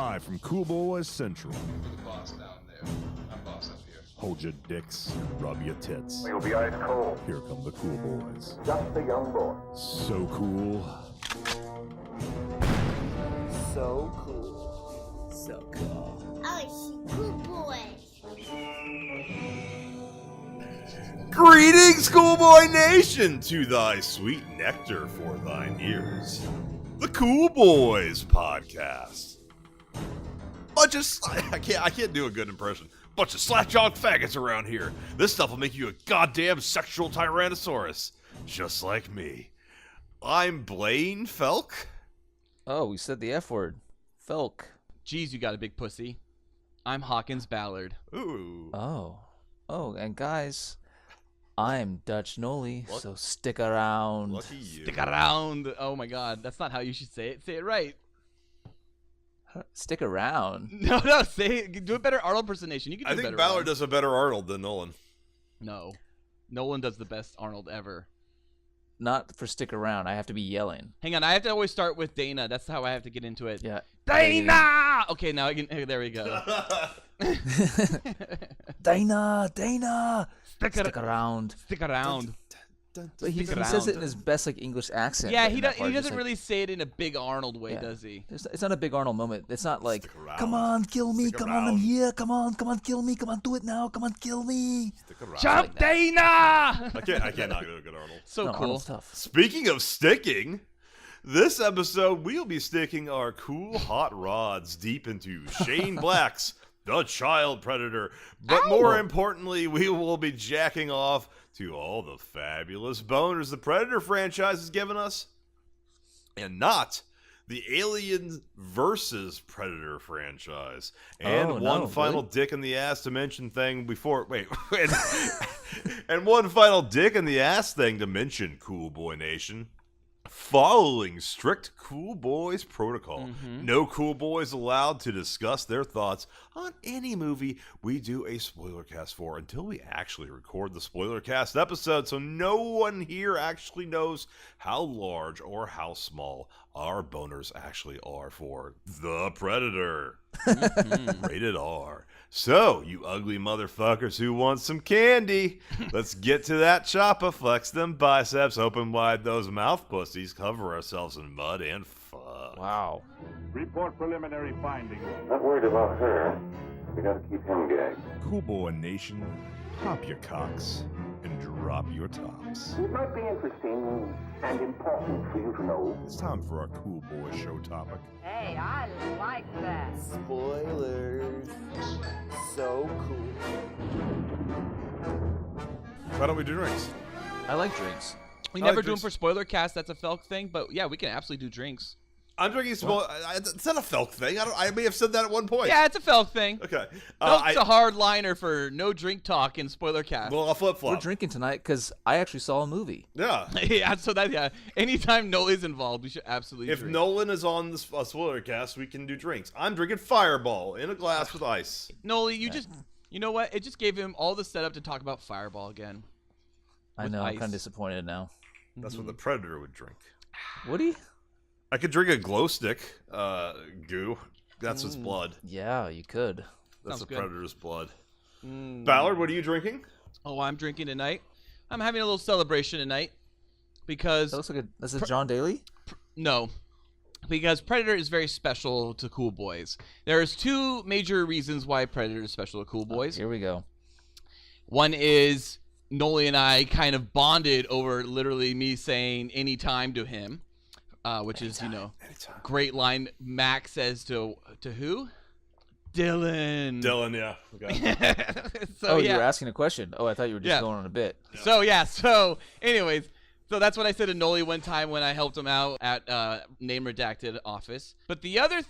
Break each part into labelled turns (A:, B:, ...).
A: Live from Cool Boys Central.
B: You're the boss down there. I'm boss up here.
A: Hold your dicks, rub your tits.
C: You'll be ice cold.
A: Here come the Cool Boys.
C: Just a young boy.
A: So cool.
D: So cool. So cool.
E: Oh, she cool boy.
F: Greetings, Schoolboy Nation, to thy sweet nectar for thine ears. The Cool Boys Podcast. I can't do a good impression. Bunch of slack-jawed faggots around here. This stuff will make you a goddamn sexual tyrannosaurus, just like me. I'm Blaine Felk.
D: Oh, we said the F word. Felk.
G: Jeez, you got a big pussy. I'm Hawkins Ballard.
F: Ooh.
D: Oh, and guys, I'm Dutch Noli, so stick around.
F: Lucky you.
G: Stick around. Oh my god, that's not how you should say it. Say it right.
D: Stick around.
G: No, say it. Do a better Arnold impersonation. You can do
F: I think
G: better
F: Ballard
G: Arnold.
F: does a better Arnold than Nolan.
G: No. Nolan does the best Arnold ever.
D: Not for stick around. I have to be yelling.
G: Hang on, I have to always start with Dana. That's how I have to get into it.
D: Yeah.
G: Dana! Okay, now I can. There we go.
D: Dana.
G: Stick
D: around.
G: Stick around.
D: But he
G: Stick
D: says it
G: around.
D: in his best English accent.
G: Yeah,
D: but in
G: he
D: that part,
G: doesn't
D: just
G: really say it in a big Arnold way,
D: Yeah.
G: does he?
D: It's not a big Arnold moment. It's not like,
F: Stick around.
D: come on, kill me.
F: Stick
D: Come on, I'm
F: around.
D: here. Come on, kill me. Come on, do it now. Come on, kill me.
F: Stick around.
G: Jump, Dana!
F: I cannot do a good Arnold.
G: So
D: No,
G: cool.
D: Arnold's tough.
F: Speaking of sticking, this episode we'll be sticking our cool hot rods deep into Shane Black's The Child Predator. But more importantly, we will be jacking off to all the fabulous boners the Predator franchise has given us, and not the Alien versus Predator franchise. And
D: Oh,
F: one
D: no,
F: final
D: really?
F: dick in the ass to mention thing before. Wait. And one final dick in the ass thing to mention, Cool Boy Nation. Following strict Cool Boys protocol, no Cool Boys allowed to discuss their thoughts on any movie we do a spoilercast for until we actually record the spoilercast episode, so no one here actually knows how large or how small our boners actually are for The Predator. Rated R. So, you ugly motherfuckers who want some candy, let's get to that chopper, flex them biceps, open wide those mouth pussies, cover ourselves in mud, and fuck.
D: Wow.
C: Report preliminary findings.
H: Not worried about her. We gotta keep him gagged.
A: Cool Boy Nation, pop your cocks and drop your tops.
H: It might be interesting and important for you to know.
A: It's time for our Cool Boy show topic.
I: Hey, I like that.
D: Spoilers. So cool.
F: Why don't we do drinks?
D: I like drinks.
G: We
F: I
G: never
F: like
G: do them for
F: drinks.
G: Spoilercast. That's a Felk thing. But yeah, we can absolutely do drinks.
F: I'm drinking it's not a Felk thing. I may have said that at one point.
G: Yeah, it's a Felk thing.
F: Okay.
G: Felk's a hard liner for no drink talk in Spoilercast.
F: Well, I'll flip-flop.
D: We're drinking tonight because I actually saw a movie.
F: Yeah.
G: yeah, anytime Noli's involved, we should absolutely
F: If
G: drink.
F: Nolan is on the spoilercast, we can do drinks. I'm drinking Fireball in a glass with ice.
G: Noli, you know what? It just gave him all the setup to talk about Fireball again.
D: I
G: With
D: know. I'm
G: ice.
D: kind of disappointed now.
F: That's what the Predator would drink.
D: Woody?
F: I could drink a glow stick goo. That's its blood.
D: Yeah, you could.
F: That's
G: Sounds
F: the
G: good.
F: Predator's blood. Ballard, what are you drinking?
G: Oh, I'm drinking tonight. I'm having a little celebration tonight because
D: That looks like that's a John Daly.
G: no, because Predator is very special to Cool Boys. There's two major reasons why Predator is special to Cool Boys.
D: Here we go.
G: One is Noli and I kind of bonded over literally me saying anytime to him, which is, great line Max says to who? Dylan.
F: Dylan, yeah. Okay.
G: So,
D: You
G: yeah.
D: were asking a question. Oh, I thought you were just
G: Yeah.
D: going on a bit.
G: So anyways, so that's what I said to Noli one time when I helped him out at Name Redacted office. But the other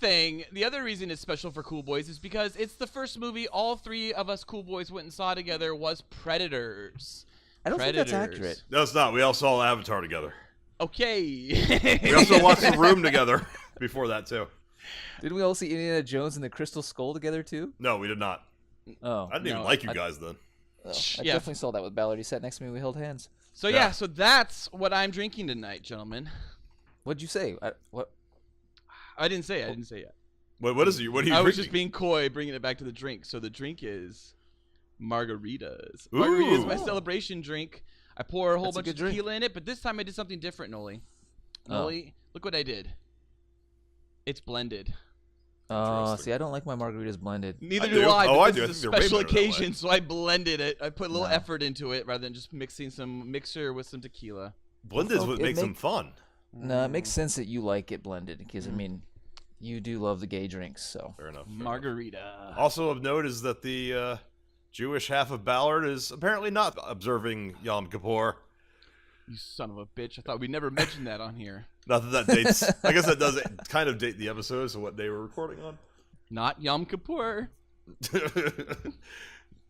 G: reason it's special for Cool Boys is because it's the first movie all three of us Cool Boys went and saw together was Predators.
D: I don't think that's
G: Predators.
D: accurate.
F: No, it's not. We all saw Avatar together.
G: Okay.
F: We also watched The Room together before that, too.
D: Didn't we all see Indiana Jones and the Crystal Skull together too?
F: No, we did not.
D: Oh,
F: I didn't even like you guys then.
D: I
G: Yeah.
D: definitely saw that with Ballard. He sat next to me. We held hands.
G: So
F: Yeah.
G: yeah, so that's what I'm drinking tonight, gentlemen.
D: What'd you say? What?
G: I didn't say it.
F: What is it? What are you
G: I was
F: drinking?
G: just being coy, bringing it back to the drink. So the drink is margaritas.
F: Ooh.
G: Margarita is my celebration drink. I pour a whole
D: That's a
G: bunch of
D: good drink.
G: tequila in it, but this time I did something different, Noli.
D: Oh.
G: Noli, look what I did. It's blended.
D: See, I don't like my margaritas blended.
G: Neither
F: I
G: do
F: do.
G: I.
F: Oh,
G: But
F: I
G: this
F: do. I
G: is a
F: think they're way
G: special
F: better that way.
G: occasion, so I blended it. I put a little
D: No.
G: effort into it rather than just mixing some mixer with some tequila.
F: Blended is
D: Well,
F: what
D: it
F: makes them
D: make-
F: fun.
D: No, it makes sense that you like it blended because I mean, you do love the gay drinks, so.
F: Fair enough.
G: Margarita.
F: Also of note is that the Jewish half of Ballard is apparently not observing Yom Kippur.
G: You son of a bitch. I thought we'd never mention that on here.
F: Not that dates. I guess that does kind of date the episodes of what they were recording on.
G: Not Yom Kippur.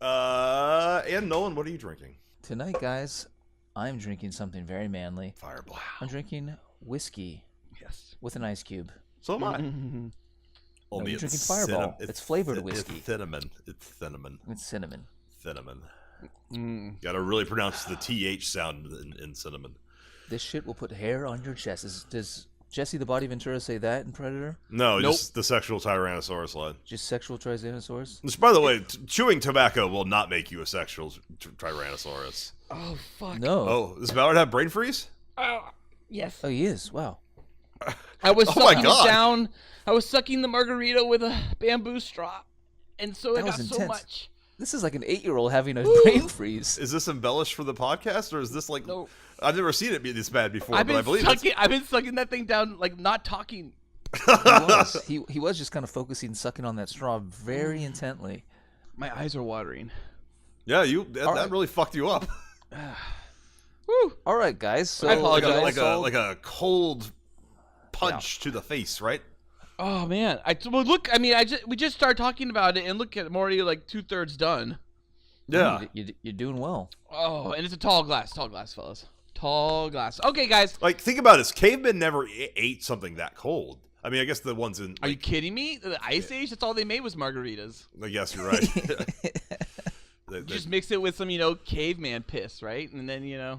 F: And Nolan, what are you drinking?
D: Tonight, guys, I'm drinking something very manly.
F: Fireball.
D: I'm drinking whiskey
G: Yes.
D: with an ice cube.
F: So am I.
G: Mm-hmm.
F: Only
D: you're
F: it's
D: drinking Fireball.
F: cinnamon-
D: It's flavored whiskey.
F: It's cinnamon. It's cinnamon.
D: With cinnamon.
F: Cinnamon.
G: Mm.
F: Got to really pronounce the TH sound in cinnamon.
D: This shit will put hair on your chest. Does Jesse the Body Ventura say that in Predator?
F: No,
G: Nope.
F: just the sexual Tyrannosaurus line.
D: Just sexual Tyrannosaurus?
F: Which, by the way, chewing tobacco will not make you a sexual Tyrannosaurus.
G: Oh, fuck.
D: No.
F: Oh, does Ballard have brain freeze?
G: Yes.
D: Oh, he is. Wow.
G: I was
F: Oh my
G: sucking
F: God.
G: it down. I was sucking the margarita with a bamboo straw. And so
D: That
G: it got
D: was
G: so
D: intense.
G: much.
D: This is like an 8-year-old having a brain freeze.
F: Is this embellished for the podcast, or is this like?
G: No.
F: I've never seen it be this bad before,
G: I've
F: but I
G: been
F: believe it's.
G: sucking that thing down, like not talking.
D: He was just kind of focusing, sucking on that straw very intently.
G: My eyes are watering.
F: Yeah, that
D: right.
F: really fucked you up.
G: Woo.
D: All right, guys. So
G: I apologize.
F: Like a cold punch to the face, right?
G: Oh man, well, look. I mean, we just started talking about it, and look at I'm already like 2/3 done.
F: Yeah.
D: You're doing well.
G: Oh, and it's a tall glass, fellas, tall glass. Okay, guys,
F: Like, think about this. Cavemen never ate something that cold. I mean, I guess the ones in.
G: are you kidding me? The Ice Age, that's all they made was margaritas.
F: I guess you're right.
G: Just mix it with some, caveman piss, right? And then,
F: Yeah,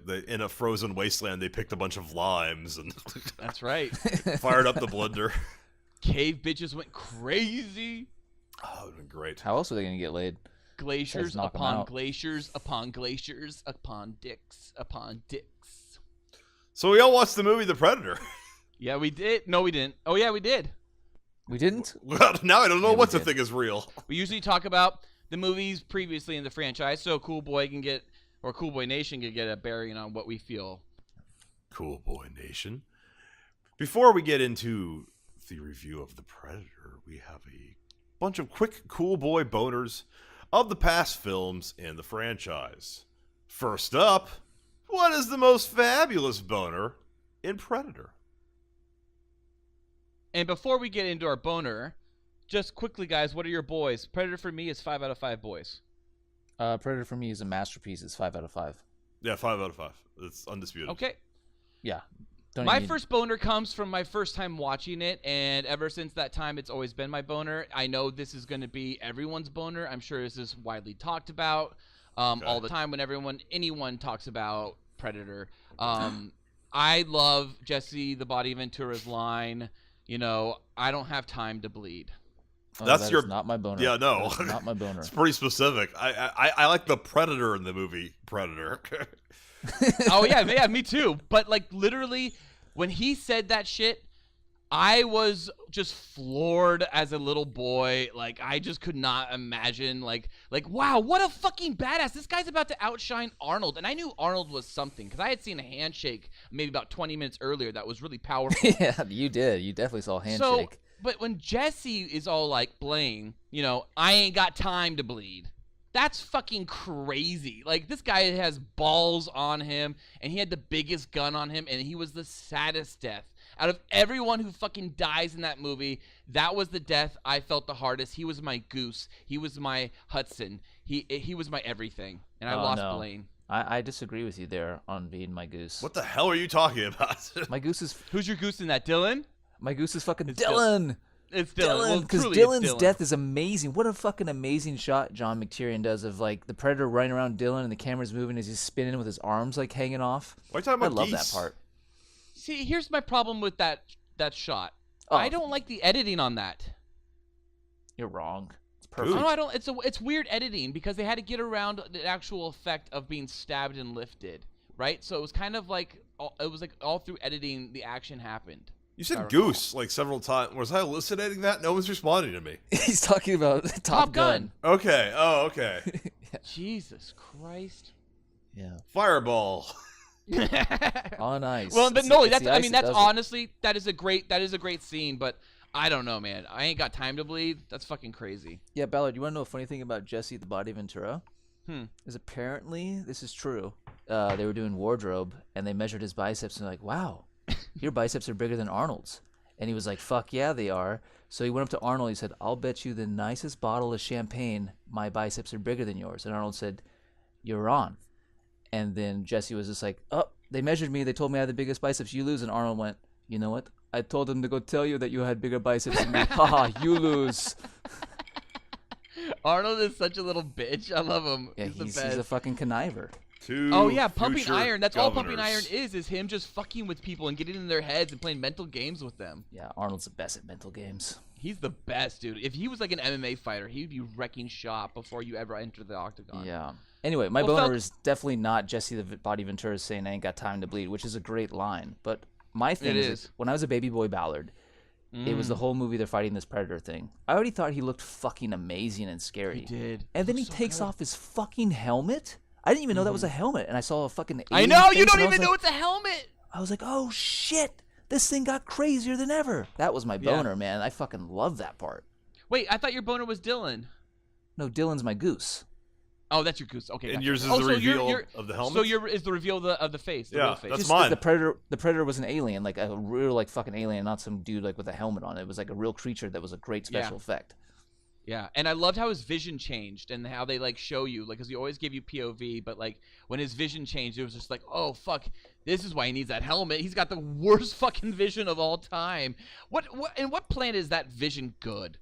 F: they in a frozen wasteland, they picked a bunch of limes and
G: that's right.
F: fired up the blender.
G: Cave bitches went crazy.
F: Oh, that would have been great.
D: How else are they going to get laid?
G: Glaciers
D: Just knock 'em
G: upon
D: out.
G: glaciers upon glaciers upon dicks upon dicks.
F: So we all watched the movie The Predator.
G: Yeah, we did. No, we didn't. Oh, yeah, we did.
D: We didn't?
F: Well, now I don't know
D: Yeah, we
F: what to
D: did.
F: think is real.
G: We usually talk about the movies previously in the franchise, so Cool Boy Nation can get a bearing on what we feel.
F: Cool Boy Nation. Before we get into the review of The Predator, we have a bunch of quick Cool Boy boners of the past films in the franchise. First up, what is the most fabulous boner in Predator?
G: And before we get into our boner, just quickly, guys, what are your boys? Predator for me is 5 out of 5 boys.
D: Predator for me is a masterpiece. It's 5 out of 5.
F: Yeah, 5 out of 5. It's undisputed.
G: Okay.
D: Yeah. Don't
G: My
D: even-
G: first boner comes from my first time watching it, and ever since that time, it's always been my boner. I know this is going to be everyone's boner. I'm sure this is widely talked about all the time when anyone talks about Predator. I love Jesse the Body Ventura's line, I don't have time to bleed.
D: Oh,
F: That's
D: that
F: your-
D: is not my boner.
F: Yeah, no.
D: That is not my boner.
F: It's pretty specific. I like the Predator in the movie Predator.
G: Oh yeah, me too. But like literally, when he said that shit, I was just floored as a little boy. Like I just could not imagine. Like wow, what a fucking badass! This guy's about to outshine Arnold, and I knew Arnold was something because I had seen a handshake maybe about 20 minutes earlier that was really powerful.
D: Yeah, you did. You definitely saw a handshake.
G: So, but when Jesse is all like, Blaine, I ain't got time to bleed. That's fucking crazy. Like, this guy has balls on him, and he had the biggest gun on him, and he was the saddest death. Out of everyone who fucking dies in that movie, that was the death I felt the hardest. He was my Goose. He was my Hudson. He was my everything, and I lost
D: no.
G: Blaine.
D: I disagree with you there on being my goose.
F: What the hell are you talking about?
D: My goose is
G: Who's your Goose in that, Dylan?
D: my goose is fucking
G: It's
D: Dylan.
G: It's Dylan. Well,
D: Because
G: truly, it's
D: Dylan's
G: Dylan.
D: death is amazing. What a fucking amazing shot John McTiernan does of like the Predator running around Dylan and the camera's moving as he's spinning with his arms like hanging off.
F: Why are you talking
D: I
F: about
D: love
F: geese?
D: that part.
G: See, here's my problem with that shot. I don't like the editing on that.
D: You're wrong. It's
F: Ooh.
D: perfect.
G: No, I don't. It's weird editing because they had to get around the actual effect of being stabbed and lifted, right? So it was kind of like all through editing the action happened.
F: You said goose like several times. Was I hallucinating that? No one's responding to me.
D: He's talking about Top Gun.
F: Okay. Oh, okay.
G: Jesus Christ.
D: Yeah.
F: Fireball.
D: On ice.
G: Well, but
D: It's
G: Noli,
D: the
G: that's I
D: ice
G: mean
D: that
G: that's
D: does it.
G: honestly that is a great scene, but I don't know, man. I ain't got time to bleed. That's fucking crazy.
D: Yeah, Ballard, you want to know a funny thing about Jesse the Body Ventura? Is apparently, this is true, they were doing wardrobe, and they measured his biceps, and they're like, wow, your biceps are bigger than Arnold's. And he was like, fuck yeah, they are. So he went up to Arnold, he said, I'll bet you the nicest bottle of champagne my biceps are bigger than yours. And Arnold said, you're on. And then Jesse was just like, oh, they measured me, they told me I had the biggest biceps, you lose. And Arnold went, you know what? I told them to go tell you that you had bigger biceps than me. Haha, you lose.
G: Arnold is such a little bitch. I love him.
D: Yeah,
G: he's the
D: he's
G: best.
D: a fucking conniver.
G: Oh yeah, pumping
F: future
G: iron. That's all pumping iron
F: governors.
G: is him just fucking with people and getting in their heads and playing mental games with them.
D: Yeah, Arnold's the best at mental games.
G: He's the best, dude. If he was like an MMA fighter, he'd be wrecking shop before you ever enter the octagon.
D: Yeah. Anyway, my
G: Well,
D: boner
G: Fel-
D: is definitely not Jesse the Body Ventura saying I ain't got time to bleed, which is a great line. But my thing
G: It
D: is,
G: is.
D: when I was a baby boy Ballard, it was the whole movie they're fighting this predator thing. I already thought he looked fucking amazing and scary.
G: He did.
D: And then he takes off his fucking helmet. I didn't even know that was a helmet, and I saw a fucking
G: I
D: alien
G: know
D: face,
G: you don't
D: and I was
G: even know
D: like-
G: it's a helmet.
D: I was like, oh shit, this thing got crazier than ever. That was my
G: Yeah.
D: boner, man. I fucking love that part.
G: Wait, I thought your boner was Dylan.
D: No, Dylan's my goose.
G: Oh, that's your goose. Okay.
F: And
G: gotcha.
F: yours is
G: Oh,
F: the
G: so
F: reveal of the helmet?
G: So your is the reveal of the face. The
F: Yeah,
G: real face.
F: that's
D: Just 'cause
F: mine.
D: the predator was an alien, like a real like fucking alien, not some dude like with a helmet on. It was like a real creature that was a great special effect.
G: Yeah, and I loved how his vision changed and how they like show you, like, because you always give you POV, but like when his vision changed, it was just like, oh fuck, this is why he needs that helmet. He's got the worst fucking vision of all time. What what planet is that vision good?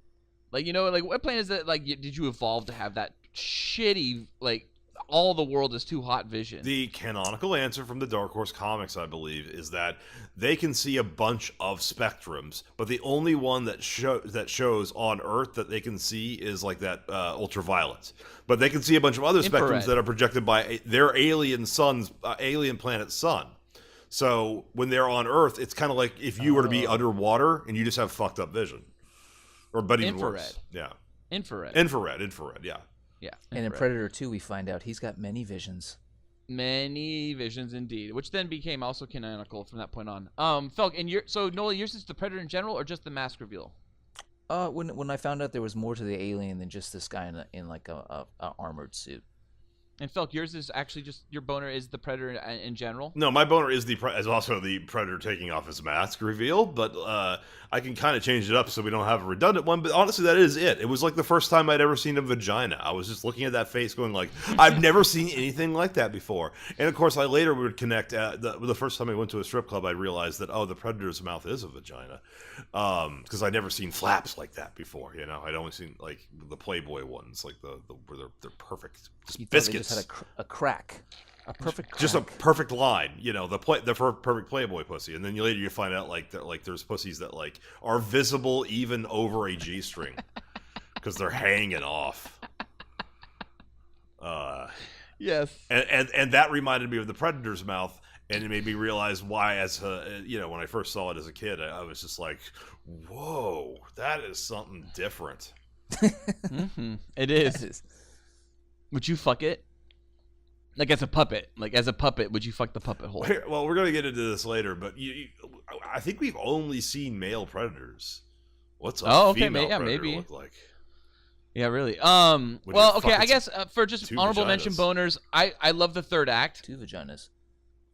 G: Like, you know, like what planet is it? Like, did you evolve to have that shitty like all the world is too hot vision?
F: The canonical answer from the Dark Horse comics, I believe, is that they can see a bunch of spectrums, but the only one that shows on Earth that they can see is like that ultraviolet. But they can see a bunch of other
G: Infrared.
F: spectrums that are projected by their alien sun's alien planet's sun. So when they're on Earth, it's kind of like if you were to be underwater and you just have fucked up vision, but even
G: Infrared.
F: worse. Yeah,
G: Infrared.
F: infrared. Yeah.
G: Yeah.
D: And in
G: infrared.
D: Predator 2, we find out he's got many visions.
G: Many visions indeed, which then became also canonical from that point on. Felk, and so Nola, yours is the Predator in general or just the mask reveal?
D: When I found out there was more to the alien than just this guy in like a armored suit.
G: And Felk, yours is actually just your boner is the Predator in general.
F: No, my boner is also the Predator taking off his mask reveal, but I can kind of change it up so we don't have a redundant one. But honestly, that is it. It was like the first time I'd ever seen a vagina. I was just looking at that face, going like, I've never seen anything like that before. And of course, I later would connect. The first time I went to a strip club, I realized that the Predator's mouth is a vagina, because I'd never seen flaps like that before. You know, I'd only seen like the Playboy ones, like the where they're perfect, just
D: You thought
F: biscuits.
D: they just had a crack. A perfect crack.
F: Just a perfect line, you know, the perfect Playboy pussy, and then later you find out like there's pussies that like are visible even over a G-string because they're hanging off.
G: Yes.
F: And that reminded me of the Predator's mouth, and it made me realize why, when I first saw it as a kid, I was just like, whoa, that is something different.
G: Mm-hmm. It is. Would you fuck it? Like as a puppet, would you fuck the puppet hole?
F: Well, we're gonna get into this later, but I think we've only seen male predators. What's a female predator
G: maybe.
F: look like?
G: Yeah, really.
F: you
G: Well, okay.
F: fuck
G: I
F: it
G: guess for just
F: two
G: honorable mention
F: vaginas?
G: boners, I love the third act.
D: 2 vaginas.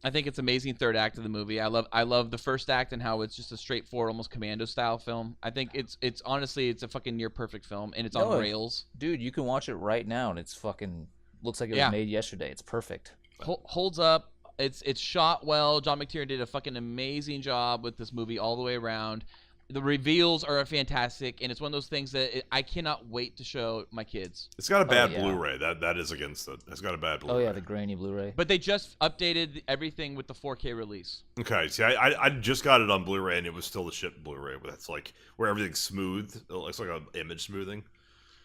G: I think it's amazing third act of the movie. I love the first act and how it's just a straightforward, almost commando style film. I think it's honestly it's a fucking near perfect film and it's on
D: No,
G: rails.
D: Dude, you can watch it right now and it's fucking looks like it was made yesterday. It's perfect.
G: Holds up. It's shot well. John McTiernan did a fucking amazing job with this movie all the way around. The reveals are fantastic, and it's one of those things that I cannot wait to show my kids.
F: It's got a bad
D: yeah.
F: Blu-ray. That is against it. It's got a bad Blu-ray.
D: Oh yeah, the grainy Blu-ray.
G: But they just updated everything with the 4K release.
F: Okay, see, I just got it on Blu-ray, and it was still the shit Blu-ray. But it's like where everything's smooth. It looks like an image smoothing.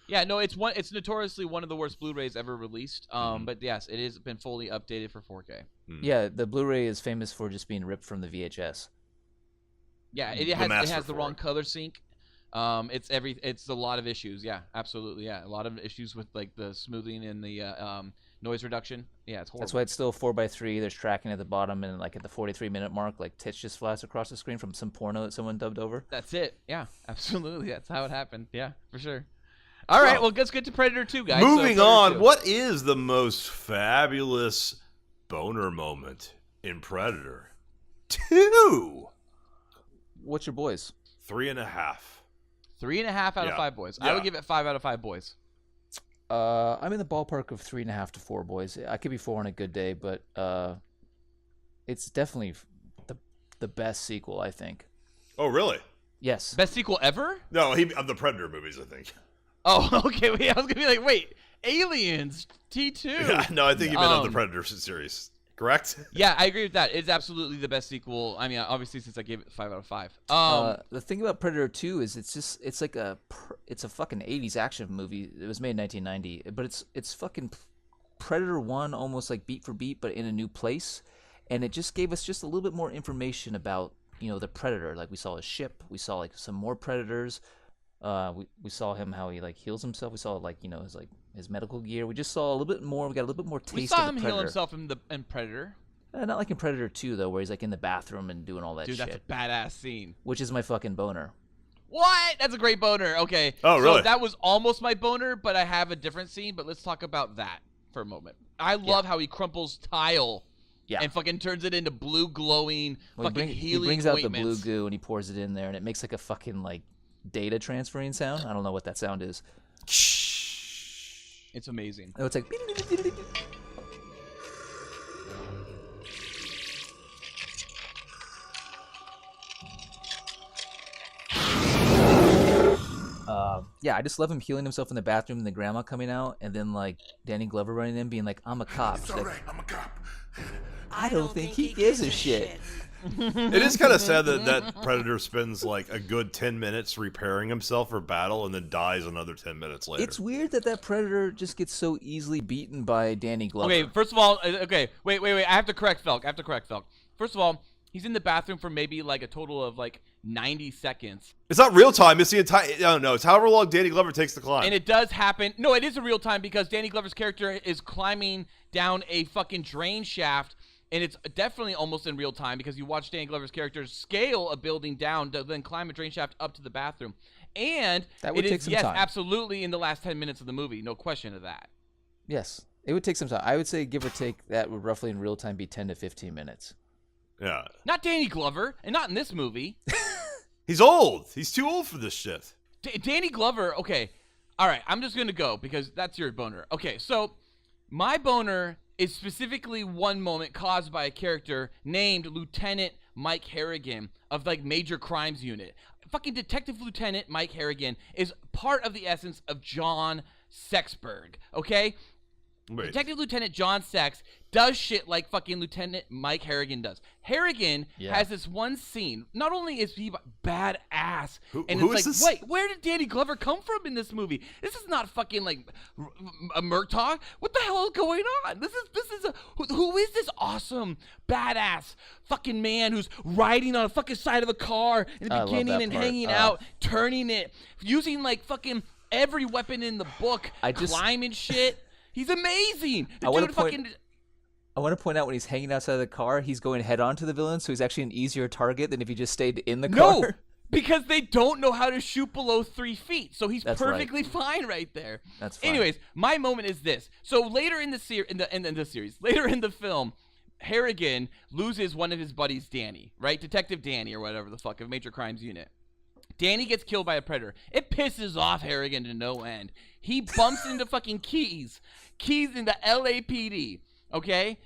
G: Yeah, no, it's notoriously one of the worst Blu-rays ever released. But yes, it has been fully updated for 4K.
D: Yeah, the Blu-ray is famous for just being ripped from the VHS.
G: Yeah, it has the wrong color sync. It's a lot of issues. Yeah, absolutely. Yeah, a lot of issues with like the smoothing and the noise reduction. Yeah, it's horrible.
D: That's why it's still 4:3. There's tracking at the bottom, and like at the 43-minute mark, like tits just flash across the screen from some porno that someone dubbed over.
G: That's it. Yeah, absolutely. That's how it happened. Yeah, for sure. All right, well, let's get to Predator 2, guys.
F: Moving
G: So,
F: on,
G: 2.
F: what is the most fabulous boner moment in Predator 2?
D: What's your boys?
F: 3.5.
G: 3.5 out of 5 boys. I would give it 5 out of 5 boys.
D: I'm in the ballpark of 3.5 to 4 boys. I could be 4 on a good day, but it's definitely the best sequel, I think.
F: Oh, really?
D: Yes.
G: Best sequel ever?
F: No, of the Predator movies, I think.
G: Oh, okay. Wait, I was gonna be like, wait, Aliens T2.
F: Yeah, no, I think you meant of the Predator series. Correct?
G: Yeah, I agree with that. It's absolutely the best sequel. I mean, obviously, since I gave it 5 out of 5.
D: The thing about Predator 2 is it's a fucking 80s action movie. It was made in 1990, but it's fucking Predator 1 almost like beat for beat, but in a new place, and it just gave us just a little bit more information about the Predator. Like we saw his ship, we saw like some more Predators. We saw him how he like heals himself. We saw like his medical gear. We just saw a little bit more. We got a little bit more taste.
G: We saw
D: of the
G: him
D: Predator.
G: heal himself in Predator.
D: Not like in Predator 2 though, where he's like in the bathroom and doing all that
G: Dude,
D: shit.
G: that's a badass scene.
D: Which is my fucking boner.
G: What? That's a great boner. Okay.
F: Oh, really?
G: So that was almost my boner, but I have a different scene. But let's talk about that for a moment. I love how he crumples tile.
D: Yeah.
G: And fucking turns it into blue glowing healing
D: he brings out the blue
G: ointments.
D: goo and he pours it in there, and it makes like a fucking like data transferring sound. I don't know what that sound is.
G: It's amazing.
D: Oh, it's like. Yeah, I just love him healing himself in the bathroom and the grandma coming out, and then like Danny Glover running in being like, I'm a cop. She's like,
E: I'm a cop.
D: I don't think he gives a shit.
F: It is kind of sad that Predator spends like a good 10 minutes repairing himself for battle and then dies another 10 minutes later.
D: It's weird that Predator just gets so easily beaten by Danny Glover.
G: Okay, first of all, wait. I have to correct Felk. First of all, he's in the bathroom for maybe like a total of like 90 seconds.
F: It's not real time. It's the entire. No. It's however long Danny Glover takes to climb.
G: And it does happen. No, it is a real time because Danny Glover's character is climbing down a fucking drain shaft. And it's definitely almost in real time because you watch Danny Glover's character scale a building down to then climb a drain shaft up to the bathroom. And
D: that would
G: it
D: take
G: is,
D: some
G: yes,
D: time.
G: absolutely in the last 10 minutes of the movie. No question of that.
D: Yes, it would take some time. I would say, give or take, that would roughly in real time be 10 to 15 minutes.
F: Yeah.
G: Not Danny Glover, and not in this movie.
F: He's old. He's too old for this shit.
G: Danny Glover, okay. All right, I'm just going to go because that's your boner. Okay, so my boner is specifically one moment caused by a character named Lieutenant Mike Harrigan of like Major Crimes Unit. Fucking Detective Lieutenant Mike Harrigan is part of the essence of John Sexberg, okay?
F: Wait.
G: Detective Lieutenant John Sex does shit like fucking Lieutenant Mike Harrigan does. Harrigan has this one scene. Not only is he badass, and
F: who
G: it's
F: is
G: like,
F: this?
G: wait, where did Danny Glover come from in this movie? This is not fucking like a Murtaugh. What the hell is going on? This is who is this awesome badass fucking man who's riding on a fucking side of a car in the beginning and hanging out, turning it, using like fucking every weapon in the book, climbing shit. He's amazing. I want to
D: point out when he's hanging outside of the car, he's going head on to the villain, so he's actually an easier target than if he just stayed in the car.
G: No, because they don't know how to shoot below 3 feet, so he's perfectly fine right there.
D: That's fine.
G: Anyways, my moment is this. So later in the series, later in the film, Harrigan loses one of his buddies, Danny, right? Detective Danny or whatever the fuck of Major Crimes Unit. Danny gets killed by a predator. It pisses off Harrigan to no end. He bumps into fucking Keys into LAPD, okay?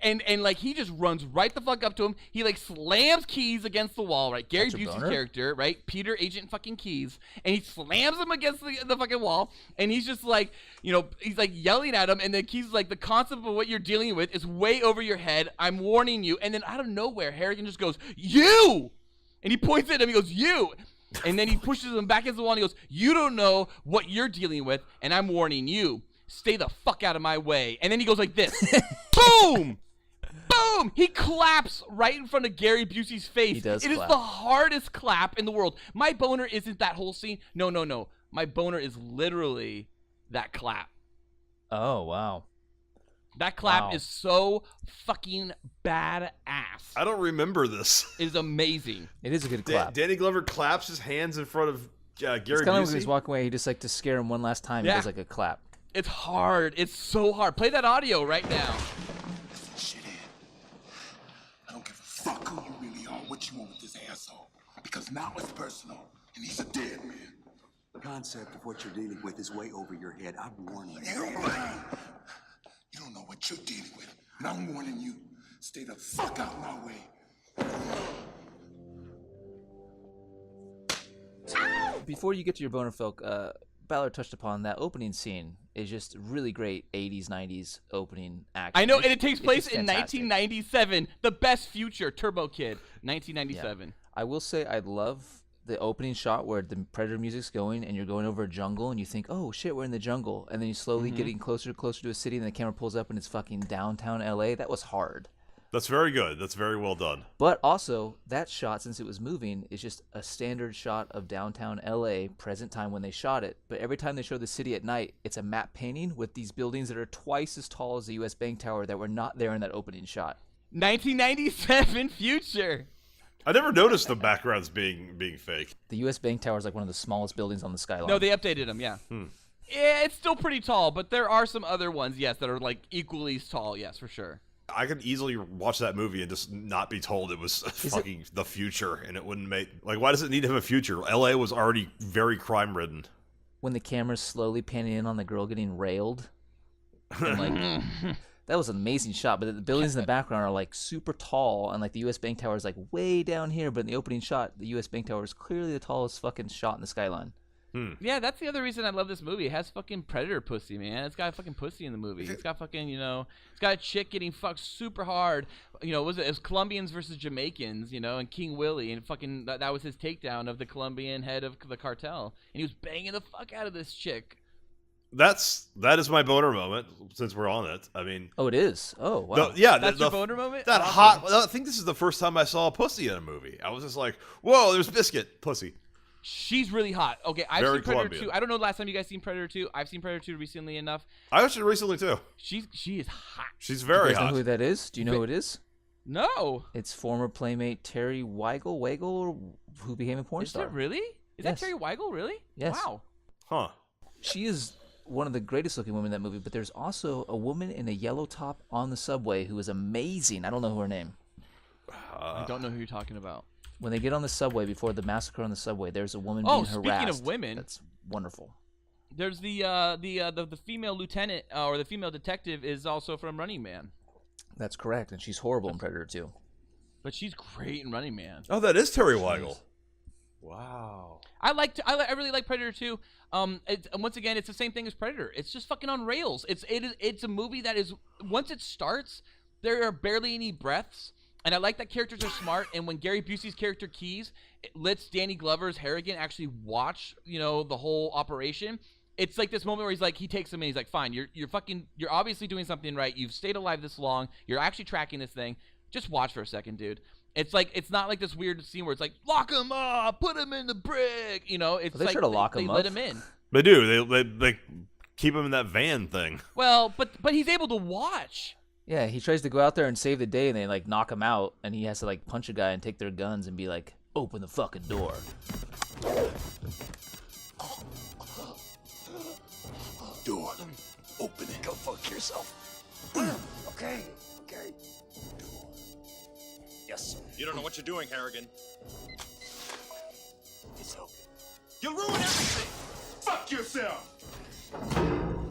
G: And like he just runs right the fuck up to him. He like slams Keys against the wall, right? Gary
D: That's your
G: Busey's
D: boner?
G: character, right? Peter Agent fucking Keys, and he slams him against the fucking wall, and he's just like, he's like yelling at him, and then Keys is like, the concept of what you're dealing with is way over your head. I'm warning you. And then out of nowhere, Harrigan just goes, "You!" And he points at him. He goes, "You!" And then he pushes him back against the wall, and he goes, "You don't know what you're dealing with, and I'm warning you. Stay the fuck out of my way." And then he goes like this. Boom! Boom! He claps right in front of Gary Busey's face.
D: He does
G: It is
D: clap.
G: the hardest clap in the world. My boner isn't that whole scene. No. My boner is literally that clap.
D: Oh, wow.
G: That clap
D: Wow.
G: is so fucking badass.
F: I don't remember this.
G: It is amazing.
D: It is a good clap.
F: Danny Glover claps his hands in front of Gary
D: It's kind of like when
F: Busey.
D: he's walking away, he just like to scare him one last time.
G: Yeah.
D: He does like a clap.
G: It's hard. It's so hard. Play that audio right now.
E: Shit in. I don't give a fuck who you really are, what you want with this asshole. Because now it's personal, and he's a dead man.
J: The concept of what you're dealing with is way over your head. I'm warning you.
E: You don't know what you're dealing with, and I'm warning you. Stay the fuck out my way.
D: Before you get to your boner, Felk, Ballard touched upon that opening scene is just really great 80s, 90s opening action.
G: I know, and it takes
D: It's
G: place
D: just
G: in
D: fantastic.
G: 1997. The best future, Turbo Kid, 1997.
D: I will say I love the opening shot where the Predator music's going and you're going over a jungle and you think, oh shit, we're in the jungle. And then you slowly getting closer to a city and the camera pulls up and it's fucking downtown LA. That was hard.
F: That's very good. That's very well done.
D: But also, that shot, since it was moving, is just a standard shot of downtown LA, present time when they shot it. But every time they show the city at night, it's a matte painting with these buildings that are twice as tall as the U.S. Bank Tower that were not there in that opening shot.
G: 1997 future.
F: I never noticed the backgrounds being fake.
D: The U.S. Bank Tower is like one of the smallest buildings on the skyline.
G: No, they updated them, yeah. Yeah, it's still pretty tall, but there are some other ones, yes, that are like equally as tall, yes, for sure.
F: I could easily watch that movie and just not be told it was fucking the future, and it wouldn't make... Like, why does it need to have a future? LA was already very crime-ridden.
D: When the camera's slowly panning in on the girl getting railed, and like... That was an amazing shot, but the buildings in the background are like super tall, and like the U.S. Bank Tower is like way down here, but in the opening shot, the U.S. Bank Tower is clearly the tallest fucking shot in the skyline.
G: Yeah, that's the other reason I love this movie. It has fucking Predator pussy, man. It's got fucking pussy in the movie. It's got fucking, it's got a chick getting fucked super hard. It was Colombians versus Jamaicans, and King Willie, and fucking that was his takedown of the Colombian head of the cartel, and he was banging the fuck out of this chick.
F: That is my boner moment, since we're on it. I mean...
D: Oh, it is? Oh, wow.
G: That's your boner moment?
F: That
G: Awesome.
F: hot... I think this is the first time I saw a pussy in a movie. I was just like, whoa, there's Biscuit. Pussy.
G: She's really hot. Okay, I've
F: Very
G: seen Predator
F: Colombian.
G: 2. I don't know the last time you guys seen Predator 2. I've seen Predator 2 recently enough.
F: I watched it recently, too.
G: She is hot.
F: She's
D: Do
F: very
D: you guys know
F: hot.
D: who that is? Do you know who it is?
G: No.
D: It's former playmate Terry Weigel, who became a porn
G: Is
D: star.
G: that really? Is that
D: Yes.
G: Terry Weigel, really?
D: Yes.
G: Wow.
F: Huh.
D: She is one of the greatest looking women in that movie, but there's also a woman in a yellow top on the subway who is amazing. I don't know her name.
G: I don't know who you're talking about.
D: When they get on the subway, before the massacre on the subway, there's a woman
G: Oh,
D: being harassed.
G: speaking of women-
D: That's wonderful.
G: There's the female lieutenant or the female detective is also from Running Man,
D: That's correct, and she's horrible in Predator 2.
G: but she's great in Running Man.
F: Oh, that is Terry Weigel. Wow.
G: I really like Predator 2. Once again, it's the same thing as Predator. It's just fucking on rails. It's a movie that is, once it starts, there are barely any breaths. And I like that characters are smart. And when Gary Busey's character Keys lets Danny Glover's Harrigan actually watch, the whole operation. It's like this moment where he takes him in. He's like, fine, you're obviously doing something right. You've stayed alive this long. You're actually tracking this thing. Just watch for a second, dude. It's like, it's not like this weird scene where it's like, lock him up, put him in the brick. It's
D: they
G: like
D: try to lock him
G: they
D: up.
G: let him in.
F: They do. They keep him in that van thing.
G: Well, but he's able to watch.
D: Yeah, he tries to go out there and save the day, and they like knock him out, and he has to like punch a guy and take their guns and be like, "Open the fucking door."
E: Door. Open it. Go fuck yourself.
J: Okay.
E: Yes, sir.
K: You don't know what you're doing, Harrigan.
E: It's open.
K: You'll ruin everything!
E: Fuck yourself!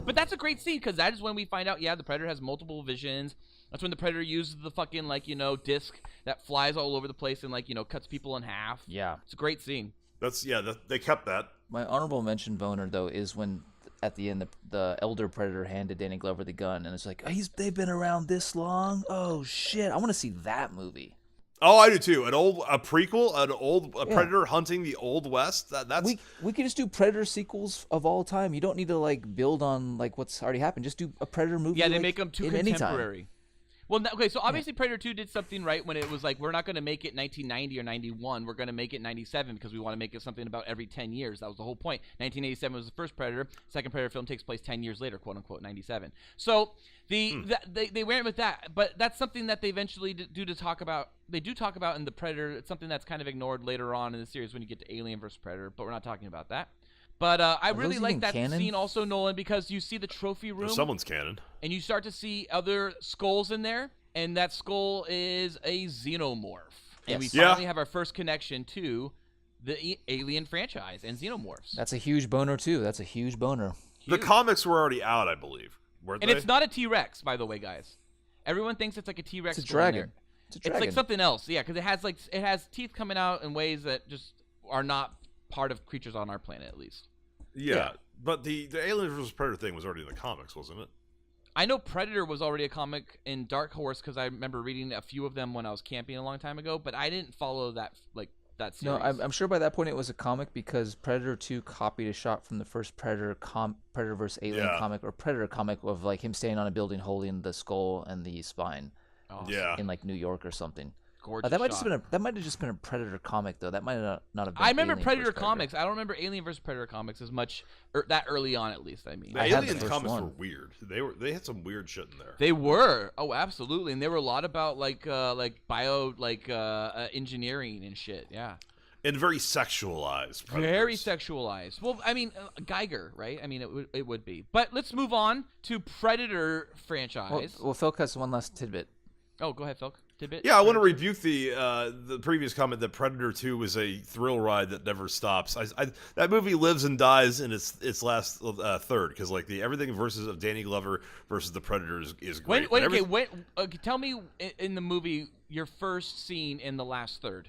G: But that's a great scene because that is when we find out, the Predator has multiple visions. That's when the Predator uses the fucking, like, disc that flies all over the place and, like, cuts people in half.
D: Yeah.
G: It's a great scene.
F: They kept that.
D: My honorable mention boner, though, is when at the end the elder Predator handed Danny Glover the gun, and it's like, they've been around this long? Oh, shit. I want to see that movie.
F: Oh, I do too. A prequel, a Predator hunting the Old West. That's
D: we could just do Predator sequels of all time. You don't need to like build on like what's already happened. Just do a Predator movie.
G: Yeah, they
D: like,
G: make them too contemporary. Well, okay, so obviously Predator 2 did something right when it was like, we're not going to make it 1990 or 91. We're going to make it 97 because we want to make it something about every 10 years. That was the whole point. 1987 was the first Predator. Second Predator film takes place 10 years later, quote unquote, 97. So they went with that, but that's something that they eventually do talk about. They do talk about in the Predator. It's something that's kind of ignored later on in the series when you get to Alien vs. Predator, but we're not talking about that. But I really like that scene also, Nolan, because you see the trophy room.
F: Someone's canon.
G: And you start to see other skulls in there, and that skull is a xenomorph. And we finally have our first connection to the Alien franchise and xenomorphs.
D: That's a huge boner, too. That's a huge boner.
F: The comics were already out, I believe. Weren't
G: and
F: they?
G: It's not a T-Rex, by the way, guys. Everyone thinks it's like a T-Rex.
D: It's a dragon.
G: It's like something else, yeah, because it has teeth coming out in ways that just are not part of creatures on our planet, at least.
F: Yeah, but the Alien vs. Predator thing was already in the comics, wasn't it?
G: I know Predator was already a comic in Dark Horse because I remember reading a few of them when I was camping a long time ago, but I didn't follow that series.
D: No, I'm sure by that point it was a comic because Predator 2 copied a shot from the first Predator vs. Alien comic or Predator comic of like him standing on a building holding the skull and the spine.
G: Awesome.
D: In like New York or something.
G: Gorgeous
D: that might have just been a Predator comic though. That might not have been.
G: I remember
D: Alien
G: Predator
D: vs.
G: comics. I don't remember Alien vs. Predator comics as much that early on, at least. I mean,
F: the Alien comics were weird. They had some weird shit in there.
G: They were. Oh, absolutely. And they were a lot about engineering and shit. Yeah.
F: And very sexualized. Predators.
G: Very sexualized. Well, I mean, Geiger, right? I mean, it would be. But let's move on to Predator franchise.
D: Well, Phil has one last tidbit.
G: Oh, go ahead, Phil. Tidbit.
F: Yeah, I want to rebuke the previous comment that Predator 2 was a thrill ride that never stops. That movie lives and dies in its last third because like the everything of Danny Glover versus the Predator is great.
G: Tell me in the movie your first scene in the last third.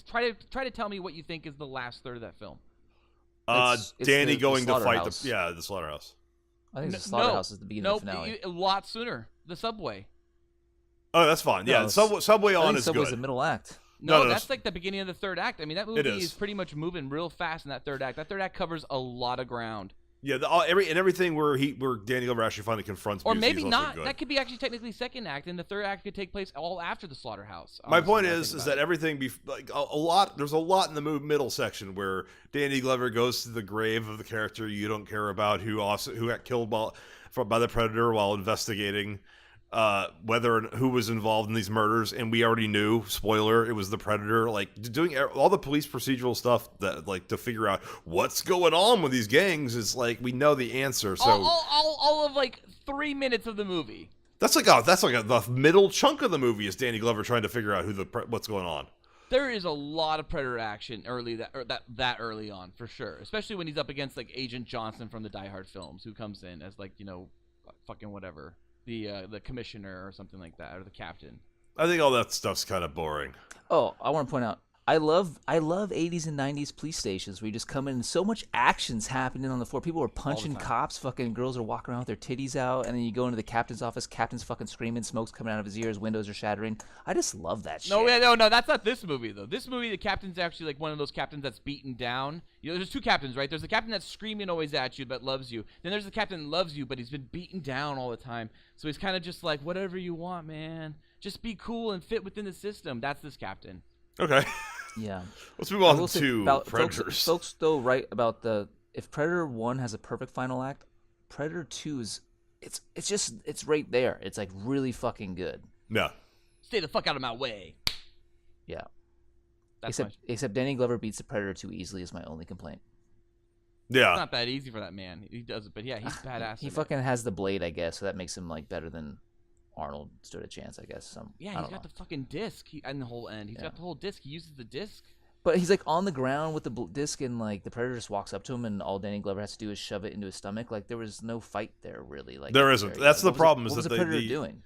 G: Try to tell me what you think is the last third of that film.
D: It's
F: Danny going to fight
D: the
F: slaughterhouse.
D: I think the slaughterhouse is the beginning of the finale.
G: A lot sooner. The subway.
F: Oh, that's fine. Yeah, Subway on is
D: Subway's
F: good.
D: the middle act.
G: No, that's like the beginning of the third act. I mean, that movie is pretty much moving real fast in that third act. That third act covers a lot of ground.
F: Yeah, everything where Danny Glover actually finally confronts.
G: Or maybe not. That could be actually technically second act, and the third act could take place all after the slaughterhouse.
F: My point is that everything a lot. There's a lot in the middle section where Danny Glover goes to the grave of the character you don't care about who got killed by the Predator while investigating. Who was involved in these murders, and we already knew, spoiler, it was the Predator, like doing all the police procedural stuff that like to figure out what's going on with these gangs is like we know the answer. So
G: all of like 3 minutes of the movie.
F: That's like the middle chunk of the movie is Danny Glover trying to figure out what's going on.
G: There is a lot of Predator action that early on for sure, especially when he's up against like Agent Johnson from the Die Hard films, who comes in as like fucking whatever. The commissioner or something like that, or the captain.
F: I think all that stuff's kind of boring.
D: Oh, I want to point out, I love 80s and 90s police stations where you just come in and so much action's happening on the floor. People are punching cops, fucking girls are walking around with their titties out, and then you go into the captain's office, captain's fucking screaming, smoke's coming out of his ears, windows are shattering. I just love that shit.
G: No, that's not this movie though. This movie, the captain's actually like one of those captains that's beaten down. There's two captains, right? There's the captain that's screaming always at you but loves you. Then there's the captain that loves you but he's been beaten down all the time. So he's kind of just like, whatever you want, man. Just be cool and fit within the system. That's this captain.
F: Okay.
D: Yeah.
F: Let's move on to Predators.
D: Folks though right about if Predator 1 has a perfect final act, Predator 2 is it's right there. It's like really fucking good.
F: Yeah.
G: Stay the fuck out of my way.
D: Yeah. Except Danny Glover beats the Predator too easily is my only complaint.
F: Yeah.
G: It's not that easy for that man. He does it, but yeah, he's badass.
D: He fucking has the blade, I guess, so that makes him like better than Arnold stood a chance, I guess.
G: He's got the fucking disc and the whole end. He's got the whole disc. He uses the disc.
D: But he's like on the ground with the disc, and like the Predator just walks up to him, and all Danny Glover has to do is shove it into his stomach. Like there was no fight there, really. Like
F: there isn't. That's the problem.
D: What was the Predator doing?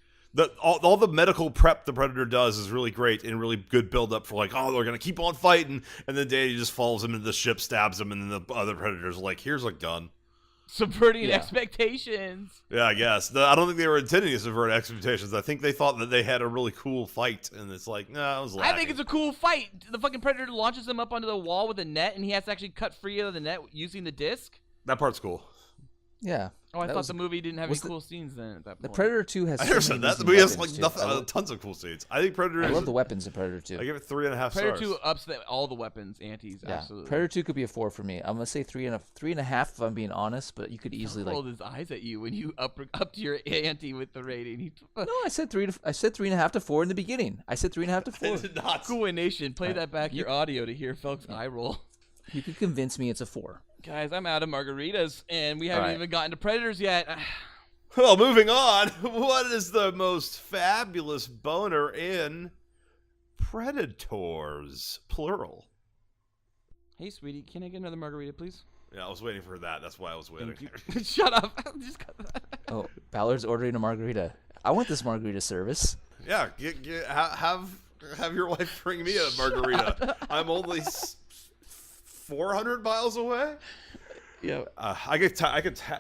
F: All the medical prep the Predator does is really great and really good build up for like, oh, they're gonna keep on fighting, and then Danny just follows him into the ship, stabs him, and then the other Predators are like, here's a gun.
G: Subverting expectations.
F: Yeah, I guess. I don't think they were intending to subvert expectations. I think they thought that they had a really cool fight, and it's like, no, it was lacking.
G: I think it's a cool fight. The fucking Predator launches him up onto the wall with a net, and he has to actually cut free of the net using the disc.
F: That part's cool.
D: Yeah.
G: Oh, I thought the movie didn't have any cool scenes then at that point.
D: The Predator 2 has
F: I never
D: so
F: said
D: many
F: that. The movie has like
D: nothing,
F: tons of cool scenes. I think Predator.
D: I love the weapons in Predator 2.
F: I give it 3.5
G: Predator
F: stars.
G: 2 ups all the weapons antes.
D: Yeah.
G: Absolutely.
D: Predator 2 could be a 4 for me. I'm gonna say 3.5 if I'm being honest, but you could easily
G: He rolled his eyes at you when you upped your ante with the rating.
D: No, I said 3.5 to 4 in the beginning. I said 3.5 to 4.
F: I did not.
G: Cool Way Nation, play that back your audio to hear folks' eye roll.
D: You could convince me it's a 4.
G: Guys, I'm out of margaritas, and we haven't even gotten to Predators yet.
F: Well, moving on. What is the most fabulous boner in Predators? Plural.
G: Hey, sweetie, can I get another margarita, please?
F: Yeah, I was waiting for that. That's why I was waiting.
G: Shut up. Just got that.
D: Oh, Ballard's ordering a margarita. I want this margarita service.
F: Yeah, have your wife bring me a margarita. I'm only 400 miles away.
G: Yeah,
F: I could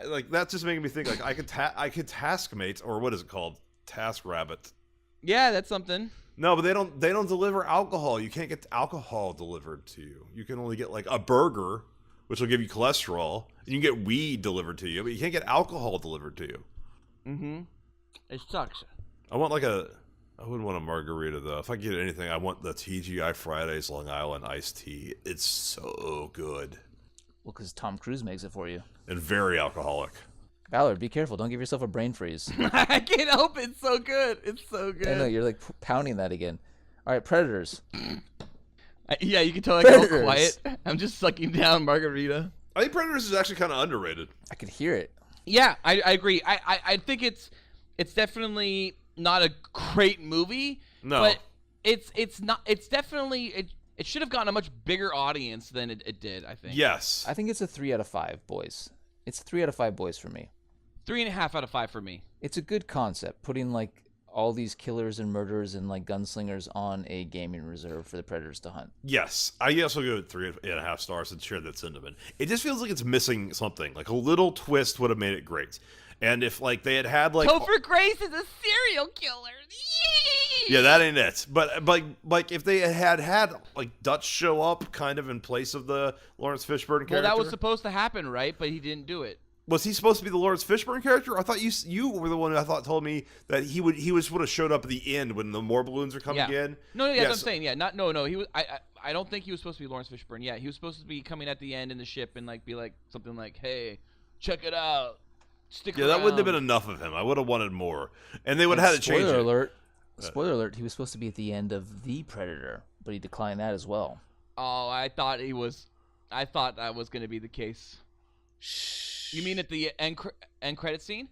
F: like that's just making me think like I could taskmate, or what is it called, task rabbit.
G: Yeah, that's something.
F: No, but they don't deliver alcohol. You can't get alcohol delivered to you. You can only get like a burger, which will give you cholesterol, and you can get weed delivered to you, but you can't get alcohol delivered to you.
G: Mm-hmm. It sucks.
F: I wouldn't want a margarita though. If I get anything, I want the TGI Fridays Long Island iced tea. It's so good.
D: Well, because Tom Cruise makes it for you.
F: And very alcoholic.
D: Ballard, be careful. Don't give yourself a brain freeze.
G: I can't help it. It's so good. It's so good.
D: I know, you're like pounding that again. All right, Predators.
G: Yeah, you can tell I get all quiet. I'm just sucking down margarita.
F: I think Predators is actually kind of underrated.
D: I could hear it.
G: Yeah, I agree. I think it's definitely not a great movie.
F: No.
G: But it's not. It's definitely it should have gotten a much bigger audience than it did, I think.
F: Yes.
D: I think it's a 3 out of 5, boys. It's 3 out of 5, boys, for me.
G: 3.5 out of 5 for me.
D: It's a good concept, putting like all these killers and murderers and like gunslingers on a gaming reserve for the Predators to hunt.
F: Yes. I also give it 3.5 stars and share that sentiment. It just feels like it's missing something. Like a little twist would have made it great. And if like they had like
G: Topher Grace is a serial killer.
F: Yeah, that ain't it. But like if they had like Dutch show up kind of in place of the Lawrence Fishburne character.
G: Well, that was supposed to happen, right? But he didn't do it.
F: Was he supposed to be the Lawrence Fishburne character? I thought you were the one who I thought told me that he would have showed up at the end when the more balloons are coming in.
G: No, that's what I'm saying. Yeah, no. He was. I don't think he was supposed to be Lawrence Fishburne. Yeah, he was supposed to be coming at the end in the ship and like be like something like, "Hey, check it out, stick around."
F: Yeah, that wouldn't have been enough of him. I would have wanted more, and they would have had to change it.
D: Spoiler alert! He was supposed to be at the end of The Predator, but he declined that as well.
G: Oh, I thought that was going to be the case. You mean at the end credit scene?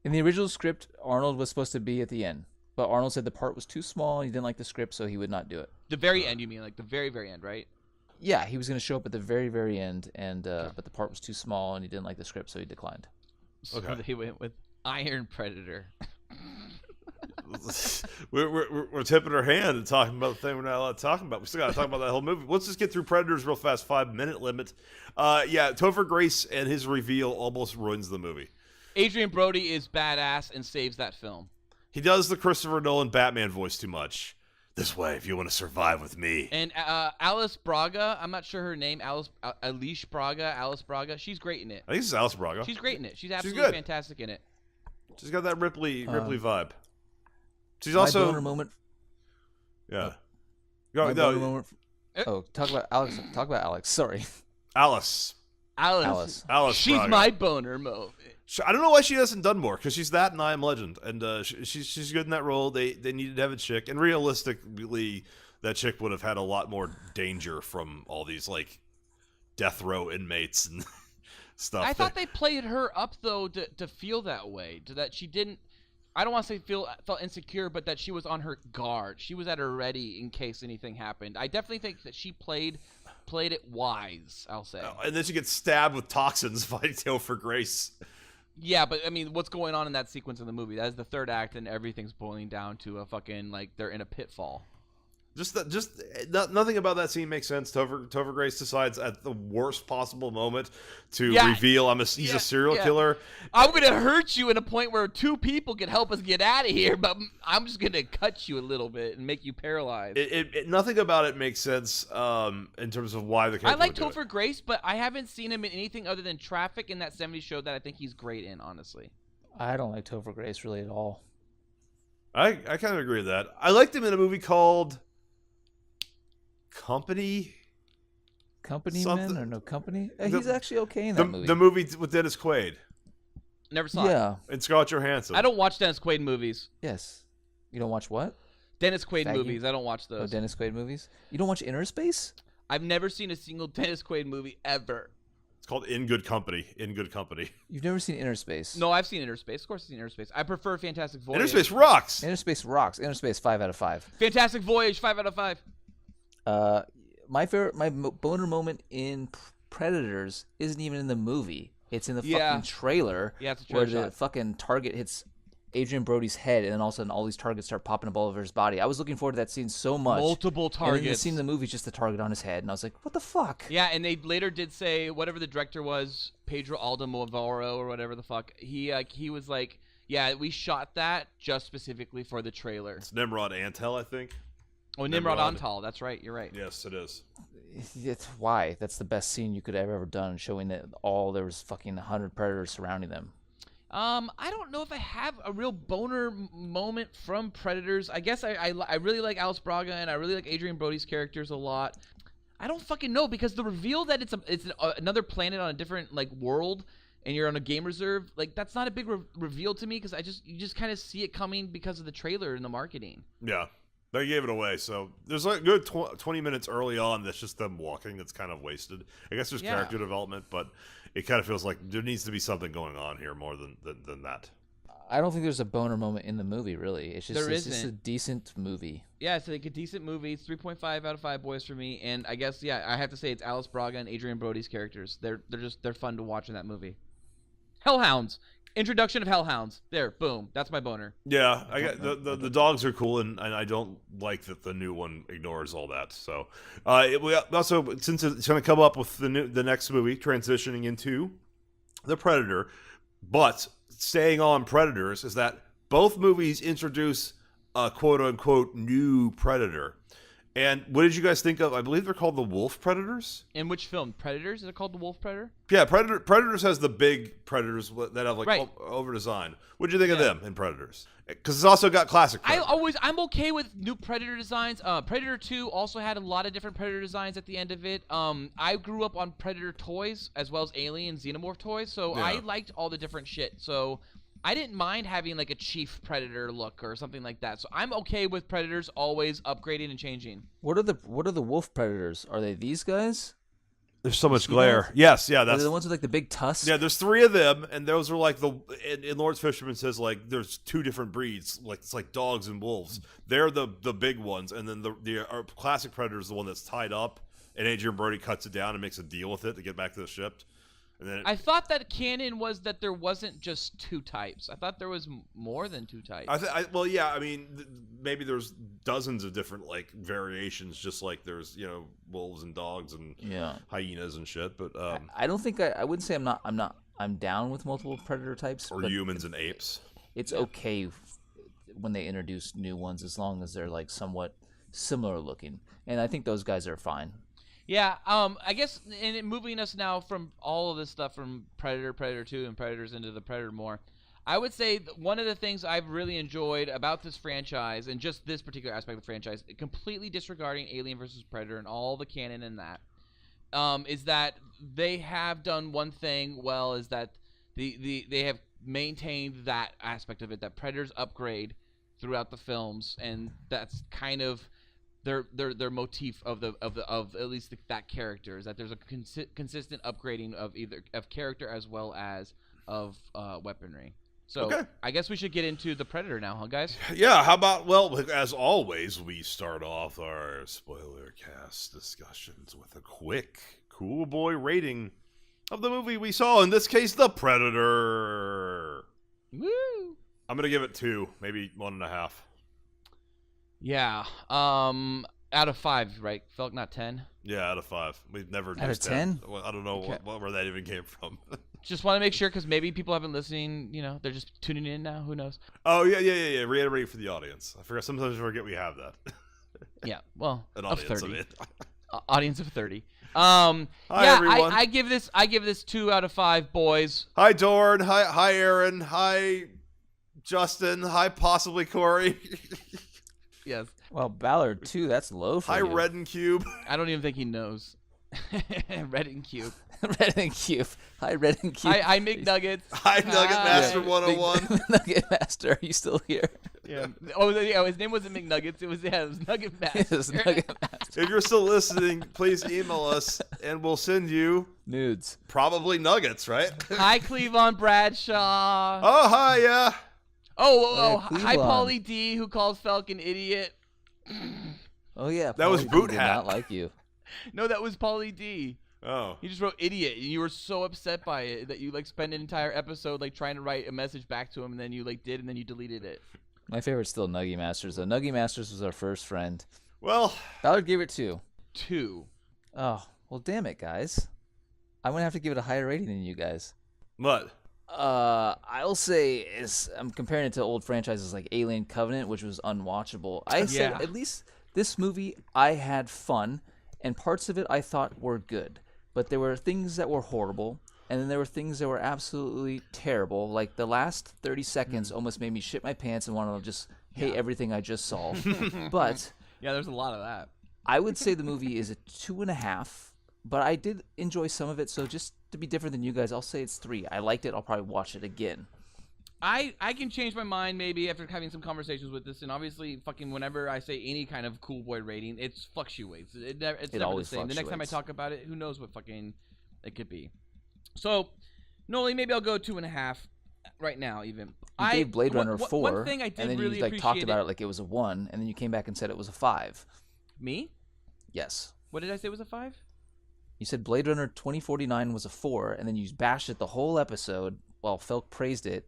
D: In the original script, Arnold was supposed to be at the end, but Arnold said the part was too small. He didn't like the script, so he would not do it.
G: The very end, you mean, like the very, very end, right?
D: Yeah, he was going to show up at the very, very end, and but the part was too small, and he didn't like the script, so he declined.
G: So he went with Iron Predator.
F: we're tipping our hand and talking about the thing we're not allowed to talk about. We still got to talk about that whole movie. Let's just get through Predators real fast. 5-minute limit. Yeah, Topher Grace and his reveal almost ruins the movie.
G: Adrian Brody is badass and saves that film.
F: He does the Christopher Nolan Batman voice too much. This way, if you want to survive with me.
G: And Alice Braga, I'm not sure her name. Alice Braga. She's great in it.
F: I think it's Alice Braga.
G: She's great in it. She's absolutely fantastic in it.
F: She's got that Ripley vibe. She's also
D: boner moment.
F: Yeah.
D: Moment. Oh, talk about Alex. Sorry.
F: Alice.
G: She's
F: Braga.
G: my boner moment.
F: I don't know why she hasn't done more, because she's that in I Am Legend, and she's good in that role. They needed to have a chick, and realistically, that chick would have had a lot more danger from all these like death row inmates and stuff.
G: I thought they played her up though to feel that way, to that she didn't. I don't want to say felt insecure, but that she was on her guard. She was at her ready in case anything happened. I definitely think that she played it wise, I'll say.
F: And then she gets stabbed with toxins by Topher Grace.
G: Yeah, but I mean, what's going on in that sequence of the movie? That is the third act, and everything's boiling down to a fucking like they're in a pitfall.
F: Nothing about that scene makes sense. Topher Grace decides at the worst possible moment to reveal he's a serial killer.
G: I'm gonna hurt you in a point where 2 people can help us get out of here, but I'm just gonna cut you a little bit and make you paralyzed.
F: Nothing about it makes sense in terms of why the character.
G: I like Topher Grace, but I haven't seen him in anything other than Traffic in that 70s show that I think he's great in. Honestly,
D: I don't like Topher Grace really at all.
F: I kind of agree with that. I liked him in a movie called Company
D: Men or No Company? He's actually okay in that movie.
F: The movie with Dennis Quaid.
G: Never saw it.
F: And Scarlett Johansson.
G: I don't watch Dennis Quaid movies.
D: Yes. You don't watch what?
G: Dennis Quaid movies. I don't watch those.
D: Oh, Dennis Quaid movies? You don't watch Inner Space?
G: I've never seen a single Dennis Quaid movie ever.
F: It's called In Good Company. In Good Company.
D: You've never seen Inner Space?
G: No, I've seen Inner Space. Of course I've seen Inner Space. I prefer Fantastic Voyage.
F: Inner Space rocks.
D: Inner Space rocks. Inner Space 5 out of 5.
G: Fantastic Voyage 5 out of 5.
D: My boner moment in Predators isn't even in the movie. It's in the fucking trailer.
G: Yeah, it's a trailer
D: where the fucking target hits Adrian Brody's head, and then all of a sudden all these targets start popping up all over his body. I was looking forward to that scene so much.
G: Multiple targets.
D: And then the scene in the movie is just the target on his head, and I was like, what the fuck?
G: Yeah, and they later did say, whatever the director was, Pedro Almodovar or whatever the fuck, he was like, yeah, we shot that just specifically for the trailer.
F: It's Nimrod Antal, I think.
G: Oh, Nimrod Antal. That's right. You're right.
F: Yes, it is.
D: It's why. That's the best scene you could have ever done, showing that there was fucking 100 predators surrounding them.
G: I don't know if I have a real boner moment from Predators. I guess I really like Alice Braga, and I really like Adrian Brody's characters a lot. I don't fucking know, because the reveal that it's another planet on a different like world, and you're on a game reserve, like that's not a big reveal to me, because you just kind of see it coming because of the trailer and the marketing.
F: Yeah. They gave it away, so there's like a good 20 minutes early on that's just them walking that's kind of wasted. I guess there's character development, but it kind of feels like there needs to be something going on here more than that.
D: I don't think there's a boner moment in the movie, really. It's just a decent movie.
G: Yeah, it's like a decent movie. It's 3.5 out of 5 boys for me, and I guess I have to say it's Alice Braga and Adrian Brody's characters. They're fun to watch in that movie. Hellhounds. Introduction of Hellhounds. There, boom. That's my boner.
F: Yeah, I got the dogs are cool, and I don't like that the new one ignores all that. So, we also, since it's going to come up with the next movie transitioning into the Predator, but staying on Predators, is that both movies introduce a quote unquote new Predator. And what did you guys think of? I believe they're called the Wolf Predators.
G: In which film? Predators? Is it called the Wolf Predator?
F: Yeah, Predators has the big Predators that have like over design. What did you think of them in Predators? Because it's also got classic Predators.
G: I'm okay with new Predator designs. Predator 2 also had a lot of different Predator designs at the end of it. I grew up on Predator toys as well as Alien Xenomorph toys, so I liked all the different shit. So I didn't mind having like a Chief Predator look or something like that. So I'm okay with Predators always upgrading and changing.
D: What are the Wolf Predators? Are they these guys?
F: There's so much glare. Yes, yeah, that's
D: the ones with like the big tusks.
F: Yeah, there's 3 of them, and those are like in Lawrence Fisherman says like there's 2 different breeds, like it's like dogs and wolves. They're the big ones, and then the classic Predator is the one that's tied up, and Adrian Brody cuts it down and makes a deal with it to get back to the ship. And then
G: I thought that canon was that there wasn't just 2 types. I thought there was more than 2 types.
F: Well, yeah, I mean, maybe there's dozens of different like variations, just like there's wolves and dogs and hyenas and shit. But
D: I don't think I wouldn't say I'm down with multiple predator types
F: or humans and apes.
D: It's okay when they introduce new ones as long as they're like somewhat similar looking, and I think those guys are fine.
G: Yeah, I guess in moving us now from all of this stuff from Predator, Predator 2, and Predators into the Predator more, I would say one of the things I've really enjoyed about this franchise, and just this particular aspect of the franchise, completely disregarding Alien vs. Predator and all the canon in that, is that they have done one thing well, is that they have maintained that aspect of it, that Predators upgrade throughout the films, and that's kind of their motif of at least that character, is that there's a consistent upgrading of character as well as of weaponry. So I guess we should get into the Predator now, huh, guys?
F: Yeah. How about, well, as always, we start off our Spoilercast discussions with a quick Cool Boy rating of the movie we saw, in this case, The Predator.
G: Woo!
F: I'm going to give it 2, maybe 1.5.
G: Yeah. Out of 5, right? Felt not 10.
F: Yeah, out of 5. We've never
D: Out of
F: used
D: 10?
F: Well, I don't know
G: Okay.
F: where that even came from.
G: Just want to make sure because maybe people have been listening. You know, they're just tuning in now. Who knows?
F: Oh, yeah. Reiterate for the audience. I forget. Sometimes I forget we have that.
G: Yeah. Well,
F: An
G: of
F: audience
G: 30.
F: of it.
G: Audience of 30.
F: Hi,
G: Yeah,
F: everyone.
G: I give this 2 out of 5, boys.
F: Hi, Dorn. Hi, Aaron. Hi, Justin. Hi, possibly Corey.
G: Yes.
D: Well, Ballard, 2, that's low for
F: Hi,
D: you.
F: Red and Cube.
G: I don't even think he knows. Red and Cube.
D: Red and Cube. Hi, Red and Cube.
G: I make nuggets.
F: Hi, Nugget Master
D: Yeah.
F: 101.
D: Nugget Master, are you still here?
G: Yeah. Oh, yeah. His name wasn't McNuggets. It was Nugget Master.
D: Yes, Nugget Master.
F: If you're still listening, please email us, and we'll send you
D: Nudes.
F: probably nuggets, right?
G: Hi, Cleavon Bradshaw.
F: Oh, hi, yeah.
G: Oh,
D: Hey,
G: hi,
D: Cleavon.
G: Paulie D, who calls Felk an idiot.
D: Oh, yeah.
F: That was
D: Pauly D
F: Boot
D: did
F: Hat.
D: not like you.
G: No, that was Paulie D.
F: Oh.
G: He just wrote idiot, and you were so upset by it that you spend an entire episode trying to write a message back to him, and then you did, and then you deleted it.
D: My favorite's still Nuggy Masters, though. Nuggy Masters was our first friend.
F: Well,
D: Ballard gave it 2.
G: 2.
D: Oh, well, damn it, guys. I'm going to have to give it a higher rating than you guys.
F: what?
D: I'll say I'm comparing it to old franchises like Alien Covenant, which was unwatchable. I said
G: Yeah.
D: at least this movie I had fun, and parts of it I thought were good. But there were things that were horrible, and then there were things that were absolutely terrible. Like the last 30 seconds almost made me shit my pants and want to just hate everything I just saw. But
G: Yeah, there's a lot of that.
D: I would say the movie is a 2.5. But I did enjoy some of it, so just to be different than you guys, I'll say it's 3. I liked it. I'll probably watch it again.
G: I can change my mind maybe after having some conversations with this, and obviously fucking whenever I say any kind of cool boy rating, it fluctuates. It's never the
D: always
G: same. The next time I
D: fluctuates.
G: talk about it, who knows what fucking it could be. So, Noli, maybe I'll go 2.5 right now even.
D: You gave Blade Runner 4,
G: One thing I did
D: and then
G: really
D: you
G: appreciate
D: talked about it like it was a 1, and then you came back and said it was a 5.
G: Me?
D: Yes.
G: What did I say was a 5?
D: You said Blade Runner 2049 was a 4, and then you bashed it the whole episode while Felk praised it,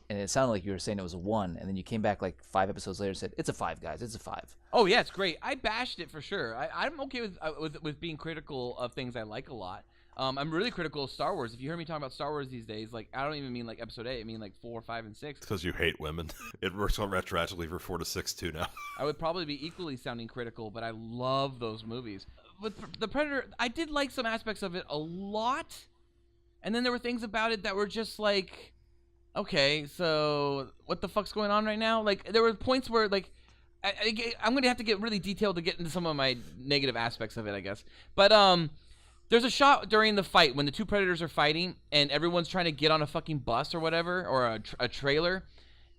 D: and it sounded like you were saying it was a 1, and then you came back 5 episodes later and said, it's a 5, guys, it's a 5.
G: Oh yeah, it's great. I bashed it for sure. I'm okay with being critical of things I like a lot. I'm really critical of Star Wars. If you hear me talking about Star Wars these days, I don't even mean Episode 8. I mean 4, 5, and 6.
F: It's because you hate women. It works on retroactively for 4 to 6 too now.
G: I would probably be equally sounding critical, but I love those movies. With The Predator, I did like some aspects of it a lot, and then there were things about it that were just okay, so what the fuck's going on right now? There were points where I'm gonna have to get really detailed to get into some of my negative aspects of it, I guess. But there's a shot during the fight when the two predators are fighting and everyone's trying to get on a fucking bus or whatever, or a trailer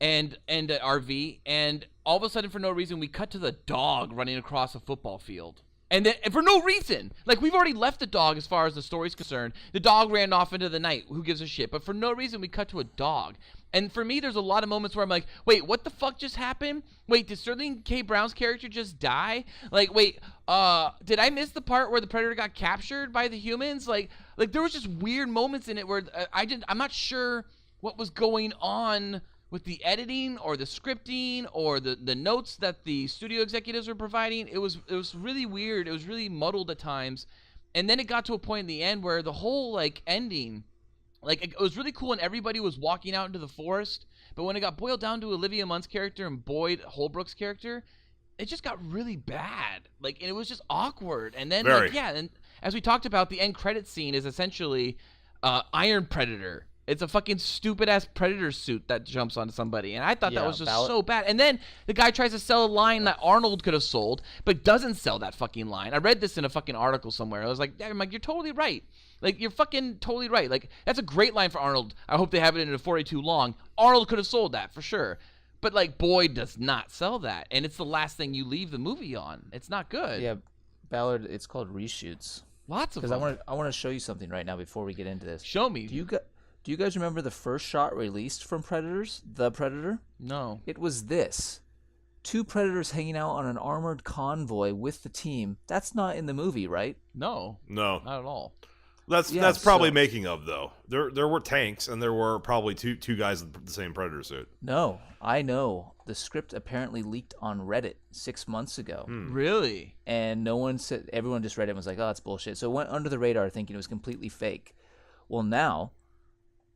G: and an RV, and all of a sudden for no reason we cut to the dog running across a football field. And for no reason. We've already left the dog as far as the story's concerned. The dog ran off into the night. Who gives a shit? But for no reason, we cut to a dog. And for me, there's a lot of moments where I'm like, wait, what the fuck just happened? Wait, did Sterling K. Brown's character just die? Wait, did I miss the part where the Predator got captured by the humans? There was just weird moments in it where I'm not sure what was going on with the editing or the scripting or the notes that the studio executives were providing. It was really weird. It was really muddled at times. And then it got to a point in the end where the whole ending, it was really cool and everybody was walking out into the forest. But when it got boiled down to Olivia Munn's character and Boyd Holbrook's character, it just got really bad. And it was just awkward. And then and as we talked about, the end credit scene is essentially Iron Predator. It's a fucking stupid-ass Predator suit that jumps onto somebody. And I thought that was just so bad. And then the guy tries to sell a line that Arnold could have sold, but doesn't sell that fucking line. I read this in a fucking article somewhere. I was like, you're totally right. You're fucking totally right. That's a great line for Arnold. I hope they have it in a 42 long. Arnold could have sold that, for sure. But, Boyd does not sell that. And it's the last thing you leave the movie on. It's not good.
D: Yeah, Ballard, it's called reshoots.
G: Lots of them.
D: Because I want to show you something right now before we get into this.
G: Show me.
D: Do you guys remember the first shot released from Predators? The Predator?
G: No.
D: It was this. 2 Predators hanging out on an armored convoy with the team. That's not in the movie, right?
G: No.
F: No.
G: Not at all.
F: That's probably making of though. There were tanks and there were probably two guys in the same Predator suit.
D: No, I know. The script apparently leaked on Reddit 6 months ago.
G: Really?
D: And no one said. Everyone just read it and was like, "Oh, that's bullshit." So it went under the radar, thinking it was completely fake. Well, now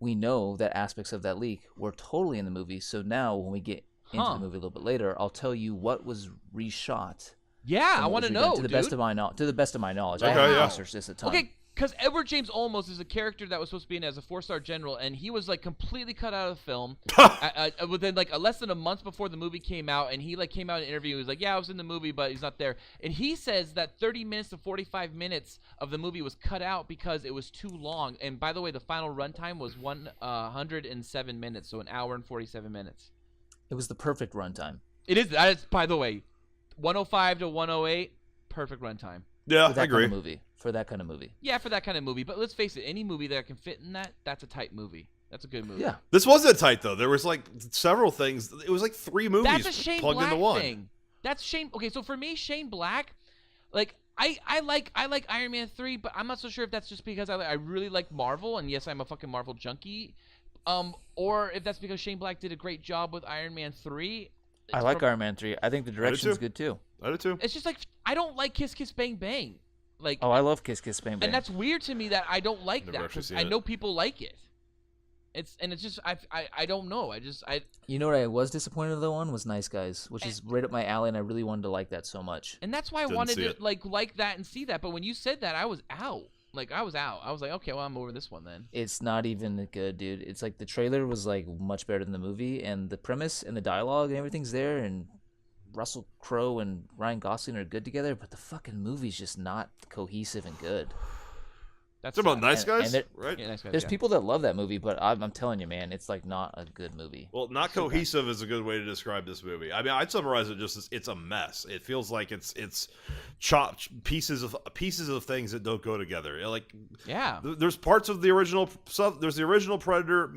D: we know that aspects of that leak were totally in the movie. So now when we get into the movie a little bit later, I'll tell you what was reshot.
G: Yeah, I want to know,
D: to the best of my knowledge.
F: Okay,
D: I haven't researched this a ton.
G: Okay, because Edward James Olmos is a character that was supposed to be in as a 4-star general, and he was like completely cut out of the film within like less than a month before the movie came out. And he like came out in an interview. He was like, "Yeah, I was in the movie, but he's not there." And he says that 30 minutes to 45 minutes of the movie was cut out because it was too long. And by the way, the final runtime was 107 minutes, so an hour and 47 minutes.
D: It was the perfect runtime.
G: It is. That is, by the way, 105 to 108, perfect runtime.
F: Yeah,
D: I agree. For that kind of movie.
G: Yeah, for that kind of movie. But let's face it, any movie that can fit in that's a tight movie. That's a good movie.
D: Yeah.
F: This wasn't tight though. There was like several things. It was like 3 movies
G: That's a Shane
F: plugged
G: Black
F: into one.
G: thing. That's Shane. Okay, so for me, Shane Black, like I like Iron Man 3, but I'm not so sure if that's just because I really like Marvel, and yes, I'm a fucking Marvel junkie, or if that's because Shane Black did a great job with Iron Man 3.
D: I like Iron Man 3. I think the direction's good too.
F: I do too.
G: It's just like I don't like Kiss Kiss Bang Bang. Like,
D: I love Kiss Kiss Bang Bang.
G: And that's weird to me that I don't like
F: Never
G: that because I know people like it. It's just I don't know.
D: You know what I was disappointed though on was Nice Guys, which is right up my alley, and I really wanted to like that so much.
G: And that's why I wanted to like that and see that. But when you said that, I was out. Like I was out. I was like, okay, well, I'm over this one then.
D: It's not even good, dude. It's like the trailer was like much better than the movie, and the premise and the dialogue and everything's there, and Russell Crowe and Ryan Gosling are good together, but the fucking movie's just not cohesive and good.
F: That's about Nice Guys, right?
G: Yeah, Nice Guys,
D: There's people that love that movie, but I'm telling you, man, it's like not a good movie.
F: Well, not cohesive is a good way to describe this movie. I mean, I'd summarize it just as it's a mess. It feels like it's chopped pieces of things that don't go together. Like,
G: yeah,
F: there's parts of the original stuff. There's the original Predator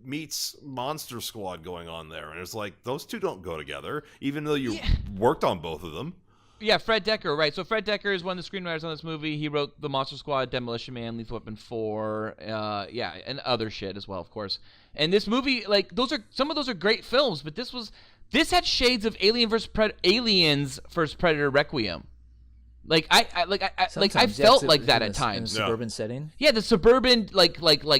F: meets Monster Squad going on there, and it's like those two don't go together, even though you worked on both of them.
G: Yeah, Fred Dekker, right. So Fred Dekker is one of the screenwriters on this movie. He wrote The Monster Squad, Demolition Man, Lethal Weapon 4, and other shit as well, of course. And this movie, like, some of those are great films, but this had shades of Aliens vs. Predator Requiem. Like I felt like that at times.
D: In a suburban setting.
G: Yeah, the suburban like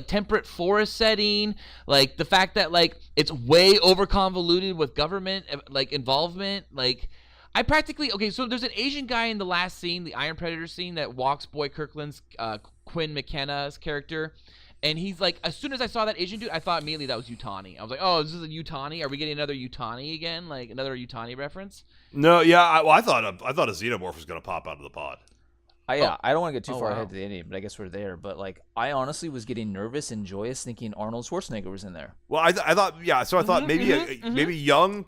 G: temperate forest setting, like the fact that like it's way over convoluted with government like involvement, like. So there's an Asian guy in the last scene, the Iron Predator scene, that walks Boy Kirkland's Quinn McKenna's character, and he's like, as soon as I saw that Asian dude, I thought immediately that was Yutani. I was like, oh, this is a Yutani? Are we getting another Yutani again? Like another Yutani reference?
F: No, yeah, I thought a xenomorph was gonna pop out of the pod.
D: I don't want to get too far ahead to the ending, but I guess we're there. But like, I honestly was getting nervous and joyous thinking Arnold Schwarzenegger was in there.
F: Well, I thought, yeah. So I thought maybe young.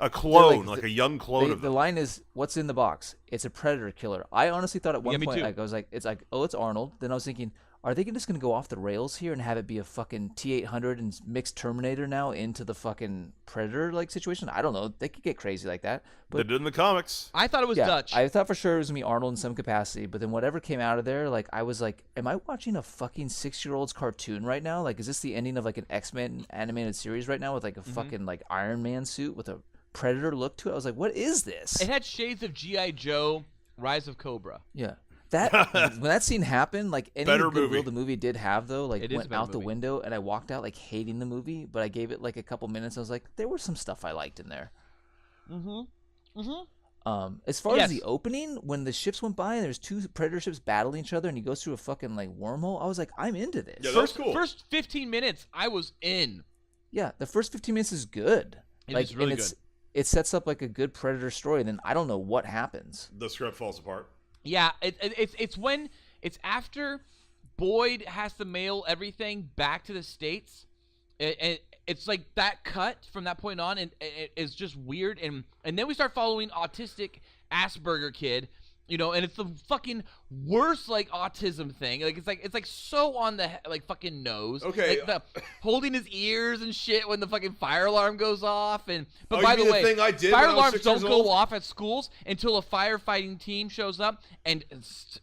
F: A clone, like a young clone of them.
D: The line is, "What's in the box? It's a predator killer." I honestly thought at one point, I was like, "It's like, oh, it's Arnold." Then I was thinking, are they just gonna go off the rails here and have it be a fucking T-800 and mix Terminator now into the fucking Predator like situation? I don't know. They could get crazy like that. But
F: they did in the comics.
G: I thought it was Dutch.
D: I thought for sure it was gonna be Arnold in some capacity. But then whatever came out of there, like I was like, am I watching a fucking 6-year-old's cartoon right now? Like, is this the ending of like an X-Men animated series right now with like a fucking like Iron Man suit with a Predator look to it? I was like, what is this?
G: It had shades of G.I. Joe, Rise of Cobra.
D: Yeah. That when that scene happened, like any goodwill the movie did have though, like went out the window, and I walked out like hating the movie, but I gave it like a couple minutes. I was like, there was some stuff I liked in there. As far as the opening, when the ships went by and there's 2 Predator ships battling each other, and he goes through a fucking like wormhole, I was like, I'm into this.
F: Yeah, that was cool.
G: First 15 minutes, I was in.
D: Yeah, the first 15 minutes is good.
G: It's really good.
D: It sets up like a good Predator story, and then I don't know what happens.
F: The script falls apart.
G: Yeah, it's after Boyd has to mail everything back to the States. It's like that cut from that point on, and it's just weird. And then we start following autistic Asperger kid And it's the fucking worst like autism thing. Like it's like so on the like fucking nose.
F: Okay.
G: Like holding his ears and shit when the fucking fire alarm goes off. But
F: Oh,
G: by
F: you
G: the
F: mean
G: way,
F: the thing I did
G: fire
F: when I was
G: alarms
F: 6
G: don't
F: years
G: go
F: old?
G: off at schools until a firefighting team shows up and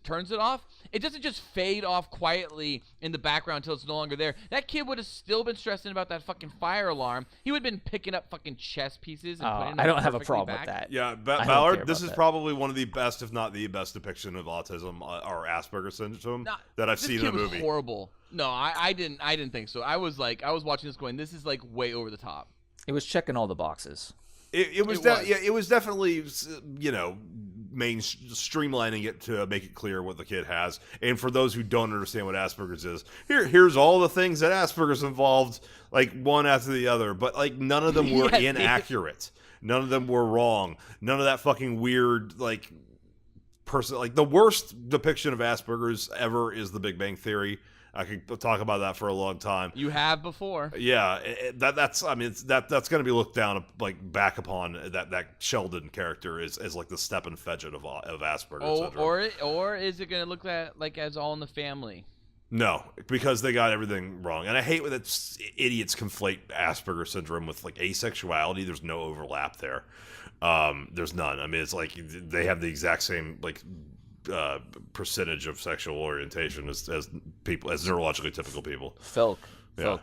G: turns it off. It doesn't just fade off quietly in the background until it's no longer there. That kid would have still been stressing about that fucking fire alarm. He would have been picking up fucking chess pieces and putting them
D: I don't have a
G: perfectly
D: problem
G: back.
D: with that.
F: Yeah,
D: I don't care
F: Ballard, this
D: about
F: is
D: that.
F: probably one of the best, if not the best, depiction of autism or Asperger's syndrome that I've seen in a
G: This kid
F: movie.
G: was horrible. No, I didn't think so. I was watching this going, this is like way over the top.
D: It was checking all the boxes.
F: It was definitely, streamlining it to make it clear what the kid has. And for those who don't understand what Asperger's is, here's all the things that Asperger's involved, like one after the other, but like none of them were inaccurate. None of them were wrong. None of that fucking weird like person. Like the worst depiction of Asperger's ever is The Big Bang Theory. I could talk about that for a long time.
G: You have before.
F: Yeah, that's going to be looked down like back upon that Sheldon character is like the Stephen Fedget of Asperger's syndrome.
G: Or is it going to look like as All in the Family?
F: No, because they got everything wrong, and I hate when idiots conflate Asperger's syndrome with like asexuality. There's no overlap there. There's none. I mean, it's like they have the exact same like percentage of sexual orientation as people, as neurologically typical people.
D: Felk,
F: Yeah.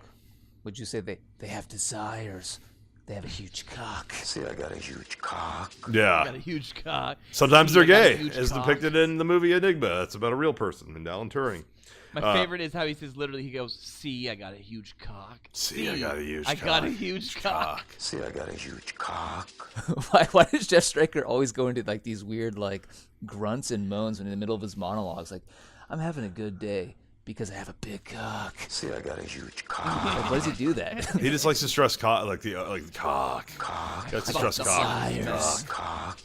D: would you say they have desires? They have a huge cock.
J: See, I got a huge cock.
F: Yeah.
G: Got a huge cock.
F: Sometimes
G: See,
F: they're
G: I got a
F: gay,
G: huge
F: as
G: cock.
F: depicted in the movie Enigma. That's about a real person, and Alan Turing.
G: My favorite is how he says literally, he goes, "See, I got a huge cock.
F: See, I got a huge
G: I
F: cock.
G: got a huge cock."
J: See, I got a huge cock.
D: why does Jeff Stryker always go into like these weird like grunts and moans when in the middle of his monologues? Like, I'm having a good day because I have a big cock.
J: See, I got a huge cock.
D: Like, why does he do that?
F: He just likes to stress cock, like the cock.
J: Cock.
F: He likes to stress cock.
D: Desires.
J: Cock.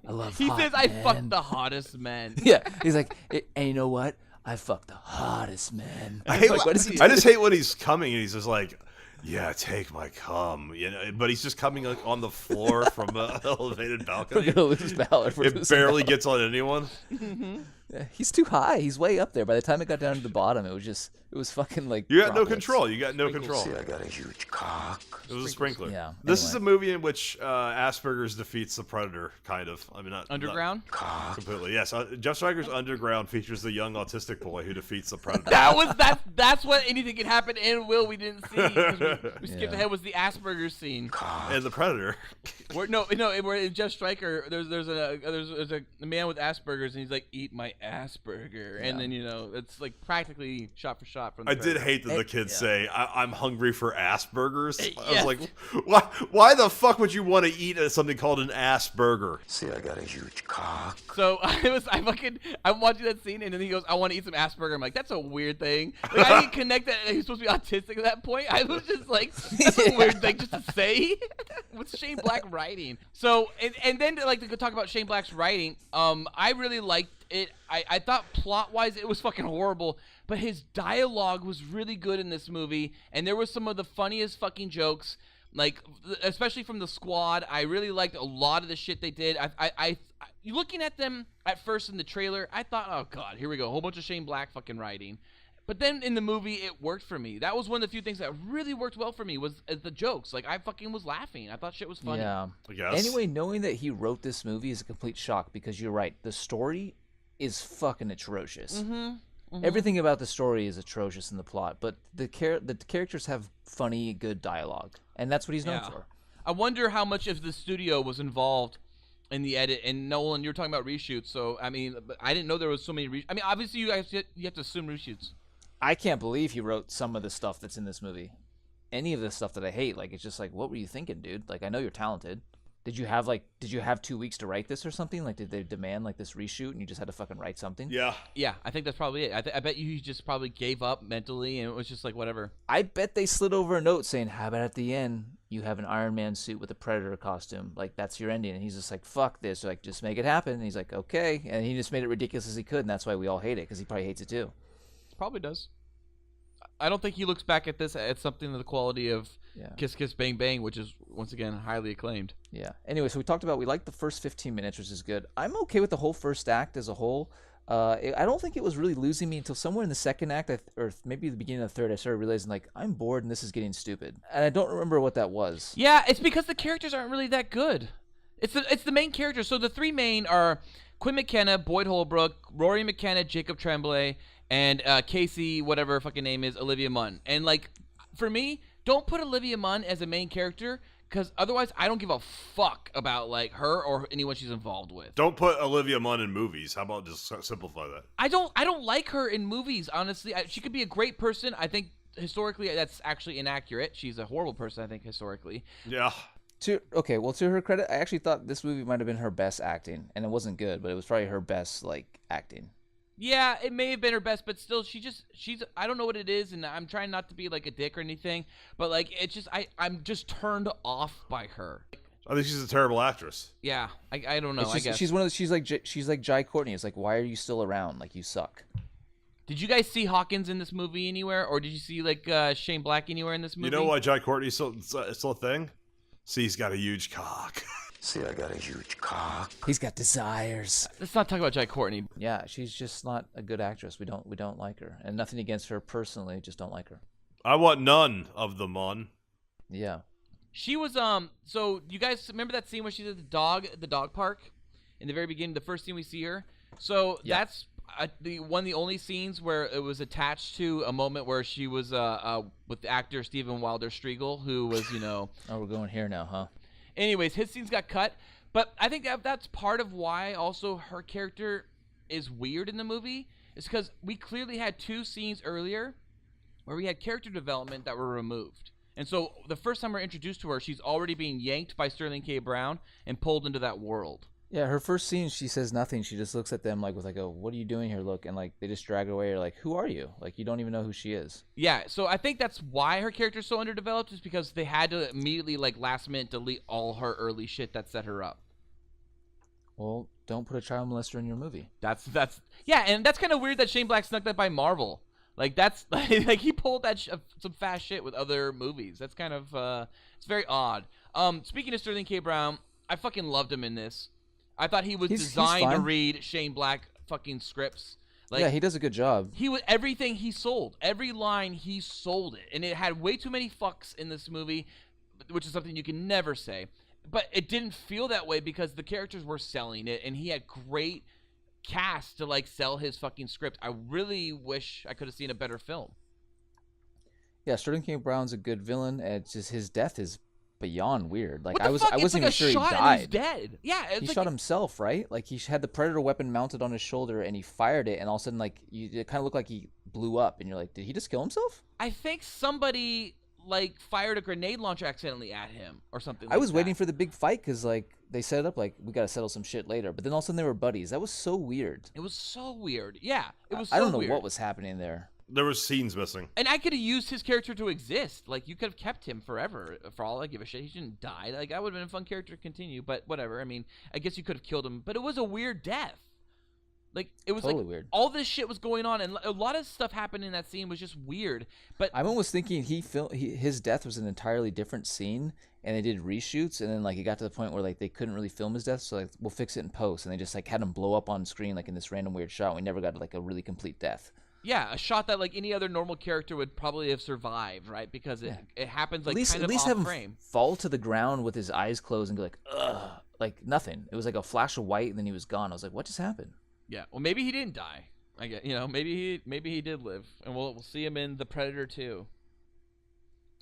D: I love
G: He
D: hot
G: says, "I
D: men."
G: fucked the hottest men."
D: Yeah, he's like, and you know what? I fucked the hottest men.
F: I
D: Like, what does he do?
F: I just hate when he's coming and he's just like, "Yeah, take my cum," but he's just coming like on the floor from an elevated balcony.
D: We're gonna lose Ballard.
F: It barely gets on anyone.
D: Yeah, he's too high. He's way up there. By the time it got down to the bottom, it was fucking like.
F: You got no
D: droplets.
F: control. You got no control.
J: See, I got a huge cock.
F: It was a sprinkler.
D: Yeah,
F: This is a
D: anyway.
F: movie in which Asperger's defeats the Predator, kind of. I mean, not
G: Underground.
F: not completely. Yes, Jeff Stryker's Underground features the young autistic boy who defeats the Predator.
G: That's what anything can happen and will we didn't see. 'Cause we skipped ahead was the Asperger's scene.
F: And the Predator.
G: Where in Jeff Stryker, there's a man with Asperger's and he's like, "Eat my Asperger," and then it's like practically shot for shot from. The
F: I did
G: Predator.
F: hate that the kids say, I'm hungry for Asperger's. I
G: Yes.
F: was like, why the fuck would you want to eat something called an Asperger?
J: See, I got a huge cock.
G: So I'm watching that scene and then he goes, "I want to eat some Asperger." I'm like, that's a weird thing. Like, I didn't connect that he's supposed to be autistic at that point. I was just like, that's a weird thing just to say. With Shane Black writing. So and then to talk about Shane Black's writing, I really liked it. I thought plot wise it was fucking horrible, but his dialogue was really good in this movie, and there was some of the funniest fucking jokes. Like, especially from the Squad, I really liked a lot of the shit they did. I looking at them at first in the trailer, I thought, oh god, here we go, a whole bunch of Shane Black fucking writing. But then in the movie, it worked for me. That was one of the few things that really worked well for me was the jokes. Like, I fucking was laughing. I thought shit was funny.
D: Yeah.
F: I guess.
D: Anyway, knowing that he wrote this movie is a complete shock because you're right. The story is fucking atrocious. Everything about the story is atrocious in the plot, but the characters have funny, good dialogue, and that's what he's known for.
G: I wonder how much of the studio was involved in the edit. And Nolan, you're talking about reshoots, so I mean, I didn't know there was so many. I mean, obviously you have to assume reshoots.
D: I can't believe he wrote some of the stuff that's in this movie. Any of the stuff that I hate, like it's just like, what were you thinking, dude? Like, I know you're talented. Did you have 2 weeks to write this or something? Like, did they demand like this reshoot and you just had to fucking write something?
F: Yeah.
G: Yeah, I think that's probably it. I bet you just probably gave up mentally and it was just like whatever.
D: I bet they slid over a note saying, how about at the end you have an Iron Man suit with a Predator costume? Like, that's your ending. And he's just like, fuck this. Like, just make it happen. And he's like, okay. And he just made it ridiculous as he could, and that's why we all hate it, because he probably hates it too.
G: Probably does. I don't think he looks back at this at something of the quality of
D: Yeah.
G: Kiss Kiss Bang Bang, which is once again highly acclaimed.
D: Yeah. Anyway, so we talked about we liked the first 15 minutes, which is good. I'm okay with the whole first act as a whole. I don't think it was really losing me until somewhere in the second act, or maybe the beginning of the third. I started realizing like I'm bored and this is getting stupid, and I don't remember what that was.
G: Yeah, it's because the characters aren't really that good. It's the main characters. So the three main are Quinn McKenna, Boyd Holbrook, Rory McKenna, Jacob Tremblay, and Casey, whatever her fucking name is, Olivia Munn. And like, for me, don't put Olivia Munn as a main character, because otherwise I don't give a fuck about like her or anyone she's involved with.
F: Don't put Olivia Munn in movies. How about just simplify that?
G: I don't like her in movies, honestly. She could be a great person. I think historically that's actually inaccurate. She's a horrible person, I think, historically.
F: Yeah.
D: To her credit, I actually thought this movie might have been her best acting, and it wasn't good, but it was probably her best like acting.
G: Yeah, it may have been her best, but still, she's I don't know what it is, and I'm trying not to be like a dick or anything, but like it's just I'm just turned off by her.
F: I think she's a terrible actress.
G: Yeah, I don't know.
D: Just,
G: I guess
D: she's one of the, she's like Jai Courtney. It's like, why are you still around? Like, you suck.
G: Did you guys see Hawkins in this movie anywhere, or did you see like Shane Black anywhere in this movie?
F: You know why Jai Courtney's still a thing? See, he's got a huge cock.
J: See, I got a huge cock.
D: He's got desires.
G: Let's not talk about Jai Courtney.
D: Yeah, she's just not a good actress. We don't like her, and nothing against her personally, just don't like her.
F: I want none of the Mun.
D: Yeah.
G: She was So you guys remember that scene where she's at the dog park in the very beginning, the first scene we see her. So
D: yeah.
G: That's the only scenes where it was attached to a moment where she was with the actor Stephen Wilder Striegel, who was
D: Oh, we're going here now, huh?
G: Anyways, his scenes got cut, but I think that's part of why also her character is weird in the movie. Is because we clearly had two scenes earlier where we had character development that were removed. And so the first time we're introduced to her, she's already being yanked by Sterling K. Brown and pulled into that world.
D: Yeah, her first scene, she says nothing. She just looks at them like with like a, what are you doing here look, and like they just drag her away. Or like, who are you? Like, you don't even know who she is.
G: Yeah, so I think that's why her character's so underdeveloped, is because they had to immediately like last minute delete all her early shit that set her up.
D: Well, don't put a child molester in your movie.
G: That's yeah, and that's kind of weird that Shane Black snuck that by Marvel. Like that's like he pulled that some fast shit with other movies. That's kind of it's very odd. Speaking of Sterling K. Brown, I fucking loved him in this. I thought he was designed to read Shane Black fucking scripts. Like,
D: yeah, he does a good job.
G: He was everything he sold, every line he sold it, and it had way too many fucks in this movie, which is something you can never say. But it didn't feel that way because the characters were selling it, and he had great cast to like sell his fucking script. I really wish I could have seen a better film.
D: Yeah, Sterling K. Brown's a good villain. It's just his death is beyond weird. Like
G: I
D: wasn't even sure he died.
G: He's dead. Yeah,
D: he shot himself, right? Like he had the Predator weapon mounted on his shoulder, and he fired it, and all of a sudden, like it kind of looked like he blew up, and you're like, did he just kill himself?
G: I think somebody like fired a grenade launcher accidentally at him or something.
D: I was waiting for the big fight because like they set it up like we got to settle some shit later, but then all of a sudden they were buddies. That was so weird.
G: It was so weird. Yeah, it was.
D: I don't know
G: weird.
D: what was happening there.
F: There was scenes missing.
G: And I could have used his character to exist. Like, you could have kept him forever. For all I give a shit, he shouldn't die. Like, that would have been a fun character to continue, but whatever. I mean, I guess you could have killed him, but it was a weird death. Like, it was
D: totally
G: like
D: weird.
G: All this shit was going on, and a lot of stuff happened in that scene was just weird. But
D: I'm almost thinking his death was an entirely different scene, and they did reshoots, and then like it got to the point where like they couldn't really film his death, so like we'll fix it in post, and they just like had him blow up on screen like in this random weird shot. We never got like a really complete death.
G: Yeah, a shot that like any other normal character would probably have survived, right? Because it happens like
D: at least
G: off
D: have
G: frame.
D: Him fall to the ground with his eyes closed and go like, ugh, like nothing. It was like a flash of white and then he was gone. I was like, what just happened?
G: Yeah, well maybe he didn't die. I guess, maybe he did live, and we'll see him in The Predator 2.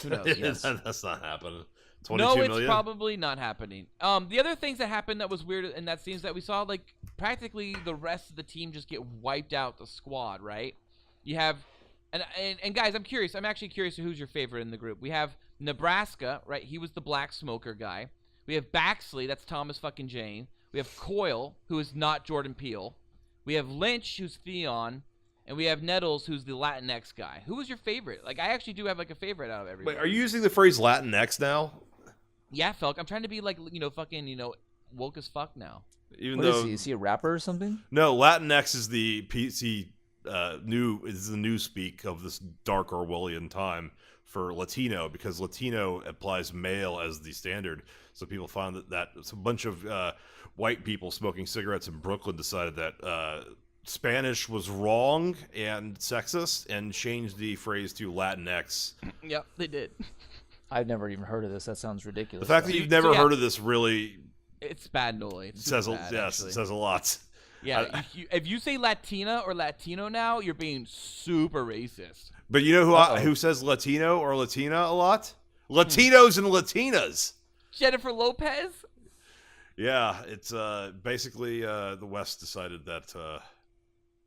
G: Who knows? Yes.
F: That's not happening.
G: No, it's
F: million?
G: Probably not happening. The other things that happened that was weird in that scene is that we saw like practically the rest of the team just get wiped out the squad, right? You have, and guys, I'm curious. I'm actually curious who's your favorite in the group. We have Nebraska, right? He was the black smoker guy. We have Baxley, that's Thomas fucking Jane. We have Coyle, who is not Jordan Peele. We have Lynch, who's Theon. And we have Nettles, who's the Latinx guy. Who was your favorite? Like, I actually do have like a favorite out of everybody.
F: Wait, are you using the phrase Latinx now?
G: Yeah, Felk. I'm trying to be like, fucking, woke as fuck now.
F: Even
D: What
F: though
D: is he? Is he a rapper or something?
F: No, Latinx is the PC is the new speak of this dark Orwellian time for Latino, because Latino applies male as the standard. So people found that a bunch of white people smoking cigarettes in Brooklyn decided that Spanish was wrong and sexist and changed the phrase to Latinx.
G: Yep, they did.
D: I've never even heard of this. That sounds ridiculous.
F: The fact that you've never heard of this really
G: it's bad, Noli. It
F: says a lot.
G: Yeah, if you say Latina or Latino now, you're being super racist.
F: But you know who says Latino or Latina a lot? Latinos and Latinas.
G: Jennifer Lopez?
F: Yeah, it's basically the West decided that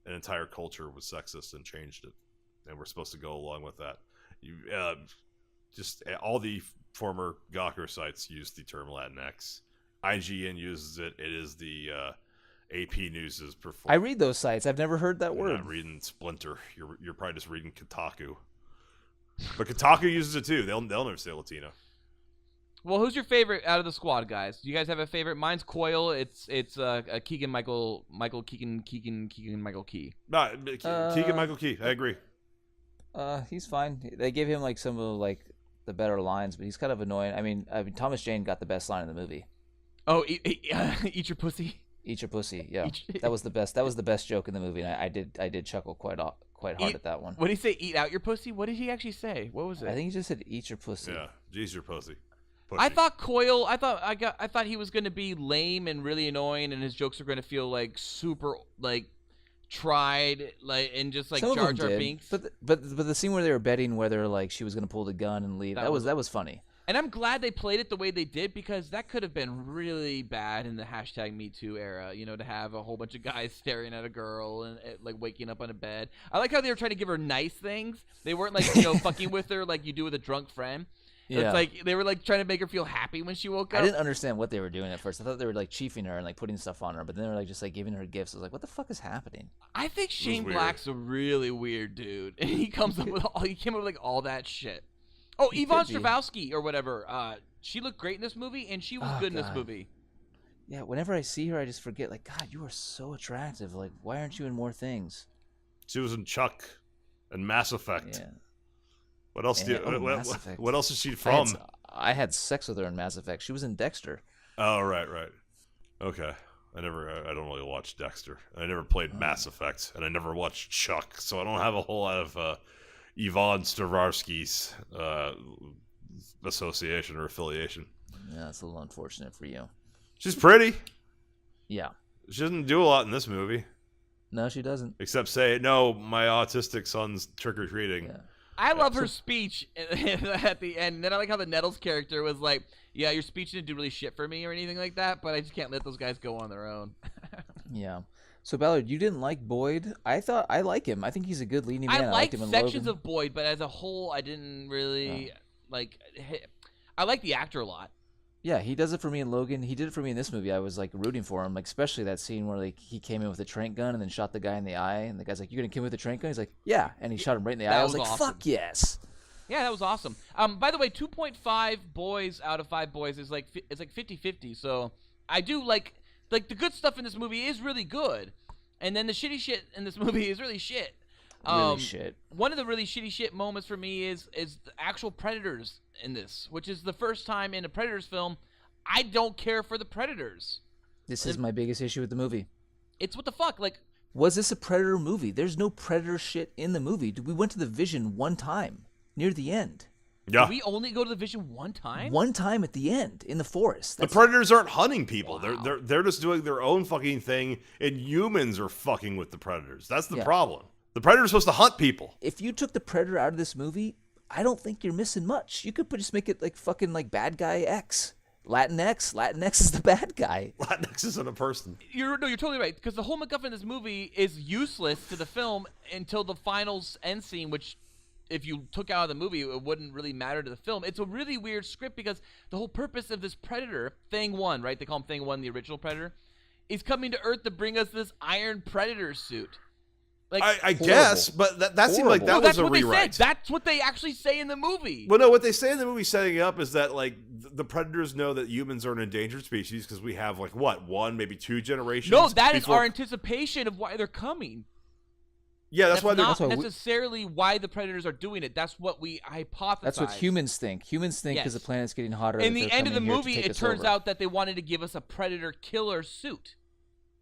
F: an entire culture was sexist and changed it, and we're supposed to go along with that. Just all the former Gawker sites use the term Latinx. IGN uses it. It is the AP News' perform.
D: I read those sites. I've never heard that
F: You're
D: word.
F: not reading Splinter. You're probably just reading Kotaku. But Kotaku uses it too. They'll never say Latino.
G: Well, who's your favorite out of the squad, guys? Do you guys have a favorite? Mine's Coyle. It's Keegan Michael Key.
F: Keegan Michael Key. I agree.
D: He's fine. They gave him like some of like the better lines, but he's kind of annoying. I mean, Thomas Jane got the best line in the movie.
G: Oh, eat your pussy.
D: Eat your pussy. Yeah, that was the best. That was the best joke in the movie, and I did chuckle quite hard at that one.
G: What did he say? Eat out your pussy? What did he actually say? What was it?
D: I think he just said eat your pussy.
F: Yeah, eat your pussy.
G: I thought Coyle. I thought he was gonna be lame and really annoying, and his jokes were gonna feel like super like tried, like and just like
D: Some
G: Jar
D: of
G: Jar
D: them did.
G: Binks.
D: But the scene where they were betting whether like she was gonna pull the gun and leave, that was funny.
G: And I'm glad they played it the way they did, because that could have been really bad in the #MeToo era, you know, to have a whole bunch of guys staring at a girl and like waking up on a bed. I like how they were trying to give her nice things. They weren't like, you know, fucking with her like you do with a drunk friend. Yeah. It's like they were like trying to make her feel happy when she woke up.
D: I didn't understand what they were doing at first. I thought they were like chiefing her and like putting stuff on her, but then they were like just like giving her gifts. I was like, what the fuck is happening?
G: I think Shane Black's a really weird dude, and he came up with like all that shit. Oh, Yvonne Strahovski or whatever. She looked great in this movie, and she was good in this movie.
D: Yeah, whenever I see her, I just forget. Like, God, you are so attractive. Like, why aren't you in more things?
F: She was in Chuck and Mass Effect.
D: Yeah.
F: What else? What else is she from?
D: I had sex with her in Mass Effect. She was in Dexter.
F: Oh, right. Okay. I don't really watch Dexter. I never played Mass Effect, and I never watched Chuck, so I don't have a whole lot of Yvonne Strahovski's association or affiliation.
D: Yeah, it's a little unfortunate for you.
F: She's pretty.
D: Yeah.
F: She doesn't do a lot in this movie.
D: No, she doesn't.
F: Except say, no, my autistic son's trick-or-treating.
D: Yeah.
G: I love her speech at the end. And then I like how the Nettles character was like, yeah, your speech didn't do really shit for me or anything like that, but I just can't let those guys go on their own.
D: Yeah. So, Ballard, you didn't like Boyd. I like him. I think he's a good leading man.
G: I liked
D: him in
G: sections
D: Logan.
G: of Boyd, but as a whole, I didn't really like. I like the actor a lot.
D: Yeah, he does it for me in Logan. He did it for me in this movie. I was like rooting for him, like especially that scene where like he came in with a trank gun and then shot the guy in the eye, and the guy's like, "You're gonna kill me with a trank gun?" He's like, "Yeah," and he shot him right in the eye. I was like,
G: awesome.
D: "Fuck yes!"
G: Yeah, that was awesome. By the way, 2.5 boys out of 5 boys is like 50-50. So I do like the good stuff in this movie is really good, and then the shitty shit in this movie is really shit.
D: Really shit.
G: One of the really shitty shit moments for me is the actual predators in this, which is the first time in a Predators film I don't care for the predators.
D: This is my biggest issue with the movie.
G: It's what the fuck, like.
D: Was this a Predator movie? There's no Predator shit in the movie. We went to the Vision one time near the end.
F: Yeah.
G: Did we only go to the Vision one time?
D: One time at the end in the forest.
F: The predators aren't hunting people. Wow. They're just doing their own fucking thing, and humans are fucking with the predators. That's the problem. The predator's supposed to hunt people.
D: If you took the Predator out of this movie, I don't think you're missing much. You could just make it like fucking like bad guy X. Latinx is the bad guy.
F: Latinx isn't a person.
G: You're totally right, because the whole MacGuffin in this movie is useless to the film until the final end scene, which if you took out of the movie, it wouldn't really matter to the film. It's a really weird script because the whole purpose of this Predator, Thing 1, right? They call him Thing 1, the original Predator, is coming to Earth to bring us this Iron Predator suit.
F: Like, I guess, but that seemed like that was a rewrite.
G: That's what they actually say in the movie.
F: Well, no, what they say in the movie setting it up is that like the predators know that humans are an endangered species because we have like what, 1, maybe 2 generations.
G: No, that is our anticipation of why they're coming.
F: Yeah, that's why
G: not
F: they're
D: why
G: necessarily why the predators are doing it. That's what we hypothesize.
D: That's what humans think. Humans think because the planet's getting hotter.
G: In
D: that
G: the
D: they're
G: end of the
D: coming here to
G: movie,
D: take
G: it
D: us
G: turns
D: over.
G: out that they wanted to give us a predator killer suit.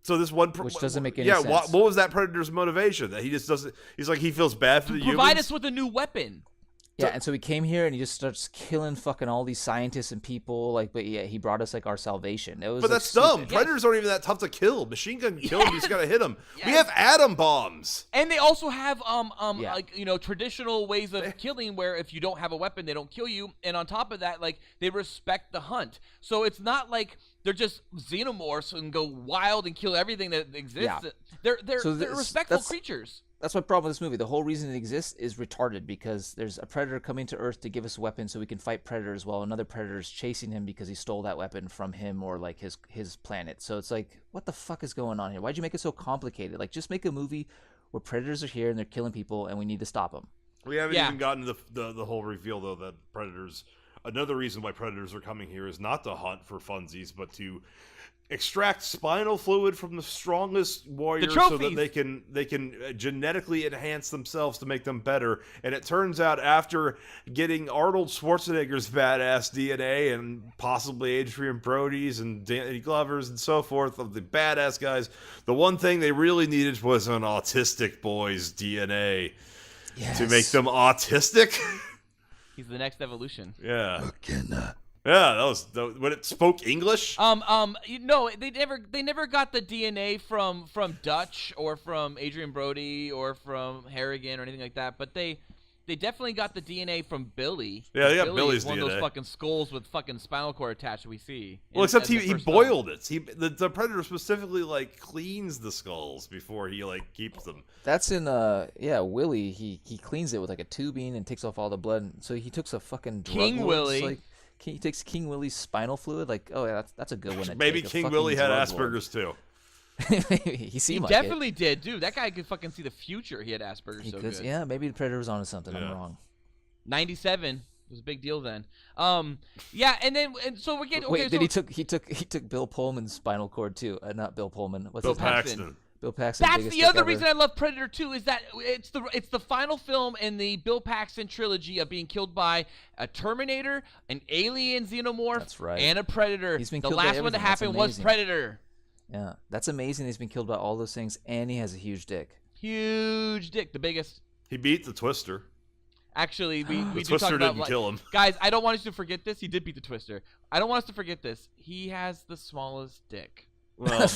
F: So this one,
D: which doesn't make any
F: yeah,
D: sense.
F: what was that predator's motivation? That he just doesn't. He's like he feels bad for the humans.
G: Provide us with a new weapon.
D: Yeah, and so he came here and he just starts killing fucking all these scientists and people. Like, but yeah, he brought us like our salvation. It was.
F: But
D: like,
F: that's dumb.
D: stupid.
F: Predators aren't even that tough to kill. Machine gun can kill them. You just gotta hit them. We have atom bombs.
G: And they also have like traditional ways of killing where if you don't have a weapon they don't kill you, and on top of that like they respect the hunt. So it's not like they're just xenomorphs and go wild and kill everything that exists.
D: Yeah.
G: They're respectful creatures.
D: That's my problem with this movie. The whole reason it exists is retarded because there's a predator coming to Earth to give us weapons so we can fight predators while another predator is chasing him because he stole that weapon from him or like his planet. So it's like, what the fuck is going on here? Why'd you make it so complicated? Like, just make a movie where predators are here and they're killing people and we need to stop them.
F: We haven't even gotten to the whole reveal though that predators. Another reason why predators are coming here is not to hunt for funsies, but to extract spinal fluid from the strongest warriors so that they can genetically enhance themselves to make them better. And it turns out after getting Arnold Schwarzenegger's badass DNA and possibly Adrian Brody's and Danny Glover's and so forth of the badass guys, the one thing they really needed was an autistic boy's DNA to make them autistic.
G: He's the next evolution.
F: Yeah. Yeah, that was when it spoke English.
G: They never got the DNA from Dutch or from Adrian Brody or from Harrigan or anything like that. But they definitely got the DNA from Billy.
F: Yeah, they got Billy's
G: one
F: DNA.
G: One of those fucking skulls with fucking spinal cord attached we see.
F: Well, except he boiled it. The predator specifically like cleans the skulls before he like keeps them.
D: That's in Willie. He cleans it with like a tubing and takes off all the blood. So he took a fucking drug
G: King
D: lord,
G: Willie.
D: Like, he takes King Willie's spinal fluid. Like, oh yeah, that's a good one.
F: Maybe King Willie had Asperger's too.
D: He seemed like
G: definitely did, dude. That guy could fucking see the future. He had Asperger's good.
D: Yeah, maybe the Predator was onto something. I'm wrong.
G: 97 was a big deal then. Yeah, and so we're getting okay.
D: Wait, then he took Bill Pullman's spinal cord too. Not Bill Pullman. What's
F: Bill
D: his name?
F: Paxton.
D: Bill Paxton.
G: That's the other reason I love Predator 2 is that it's the final film in the Bill Paxton trilogy of being killed by a Terminator, an alien xenomorph,
D: That's right.
G: and a Predator.
D: He's been
G: the
D: killed by
G: last one to
D: everything. That's
G: happen was
D: amazing.
G: Predator.
D: Yeah, that's amazing. He's been killed by all those things, and he has a huge dick.
G: Huge dick, the biggest.
F: He beat the Twister.
G: Actually, we
F: The
G: do
F: Twister
G: talk about
F: didn't kill him.
G: Guys, I don't want us to forget this. He did beat the Twister. I don't want us to forget this. He has the smallest dick.
F: Well,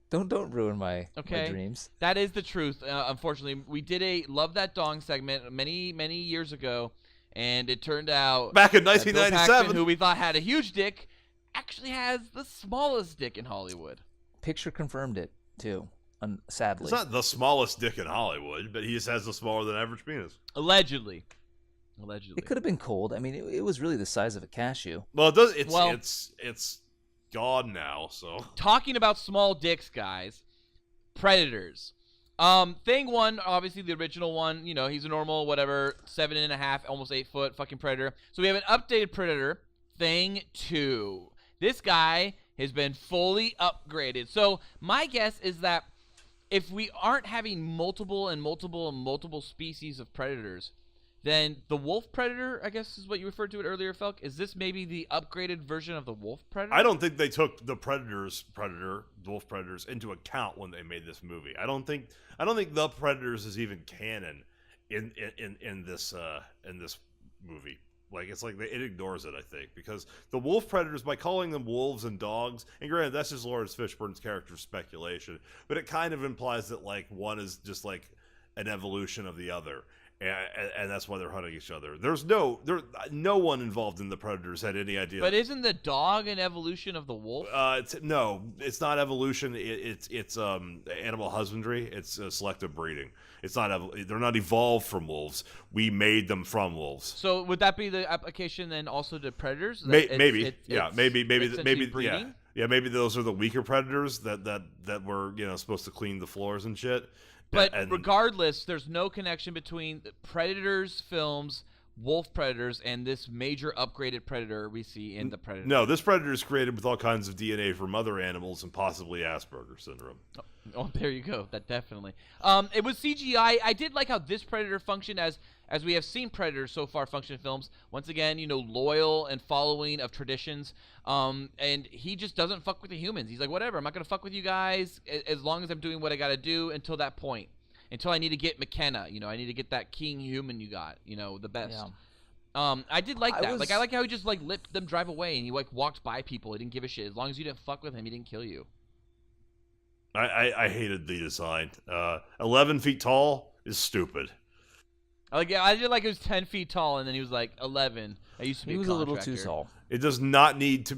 D: don't ruin my dreams.
G: That is the truth. Unfortunately, we did a Love That Dong segment many years ago, and it turned out
F: back in
G: that Bill
F: 1997,
G: Paxton, who we thought had a huge dick, actually has the smallest dick in Hollywood.
D: Picture confirmed it too. Sadly,
F: it's not the smallest dick in Hollywood, but he just has the smaller than average penis.
G: Allegedly.
D: It could have been cold. I mean, it was really the size of a cashew.
F: Well, it does. It's gone now. So
G: talking about small dicks, guys, Predators. Thing 1, obviously the original one. You know, he's a normal, whatever, 7.5, almost 8 foot fucking Predator. So we have an updated Predator. Thing 2. This guy has been fully upgraded. So my guess is that if we aren't having multiple species of predators, then the wolf predator, I guess is what you referred to it earlier, Felk. Is this maybe the upgraded version of the wolf predator?
F: I don't think they took the wolf predators into account when they made this movie. I don't think the Predators is even canon in this movie. Like it's like it ignores it, I think, because the wolf predators, by calling them wolves and dogs, and granted that's just Lawrence Fishburne's character speculation, but it kind of implies that like one is just like an evolution of the other, and that's why they're hunting each other. No one involved in the Predators had any idea.
G: But isn't the dog an evolution of the wolf?
F: No, it's not evolution. It's animal husbandry. It's selective breeding. It's not. They're not evolved from wolves. We made them from wolves.
G: So would that be the application then also to predators?
F: Maybe.
G: Breeding?
F: Yeah. Maybe those are the weaker predators that were supposed to clean the floors and shit.
G: But regardless, there's no connection between the Predators films, wolf predators, and this major upgraded predator we see in the Predator.
F: No, this predator is created with all kinds of DNA from other animals and possibly Asperger's syndrome.
G: Oh, there you go. That definitely. It was CGI. I did like how this Predator functioned as we have seen Predators so far function in films. Once again, loyal and following of traditions. And he just doesn't fuck with the humans. He's like, whatever, I'm not gonna fuck with you guys as long as I'm doing what I gotta do until that point. Until I need to get McKenna. I need to get that king human you got. The best. Yeah. I did like that. I like how he just let them drive away and he walked by people. He didn't give a shit. As long as you didn't fuck with him, he didn't kill you.
F: I hated the design. 11 feet tall is stupid.
G: I did like it was 10 feet tall, and then he was like 11. I used to be.
D: He was a little too tall.
F: It does not need to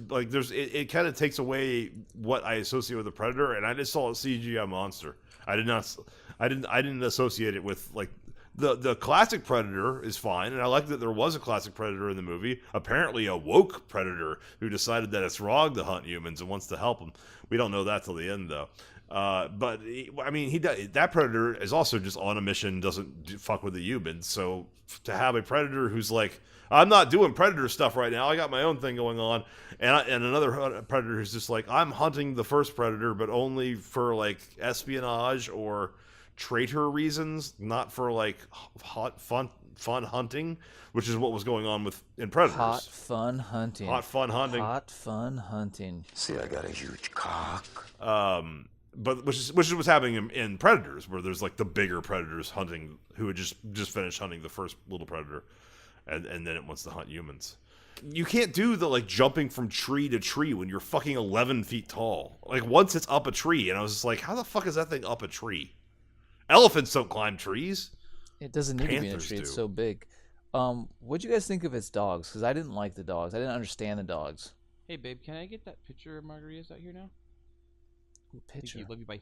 F: It kind of takes away what I associate with the Predator, and I just saw a CGI monster. I didn't associate it with the classic Predator is fine, and I like that there was a classic Predator in the movie. Apparently, a woke Predator who decided that it's wrong to hunt humans and wants to help them. We don't know that till the end, though. But that Predator is also just on a mission, doesn't fuck with the humans. So to have a Predator who's like, I'm not doing Predator stuff right now, I got my own thing going on, and another Predator who's just like, I'm hunting the first Predator, but only for espionage or traitor reasons, not for hot fun hunting, which is what was going on in Predators.
D: Hot fun hunting.
F: Hot fun hunting.
D: Hot fun hunting.
J: See, I got a huge cock.
F: But which is what's happening in Predators, where there's the bigger Predators hunting who had just finished hunting the first little Predator, and then it wants to hunt humans. You can't do the jumping from tree to tree when you're fucking 11 feet tall. Once it's up a tree, and I was just like, how the fuck is that thing up a tree? Elephants don't climb trees.
D: It doesn't need to be in a
F: Panthers
D: tree.
F: do.
D: It's so big. What'd you guys think of its dogs? Because I didn't like the dogs. I didn't understand the dogs.
G: Hey, babe, can I get that picture of margaritas out here now?
D: Picture.
G: Love you, bye.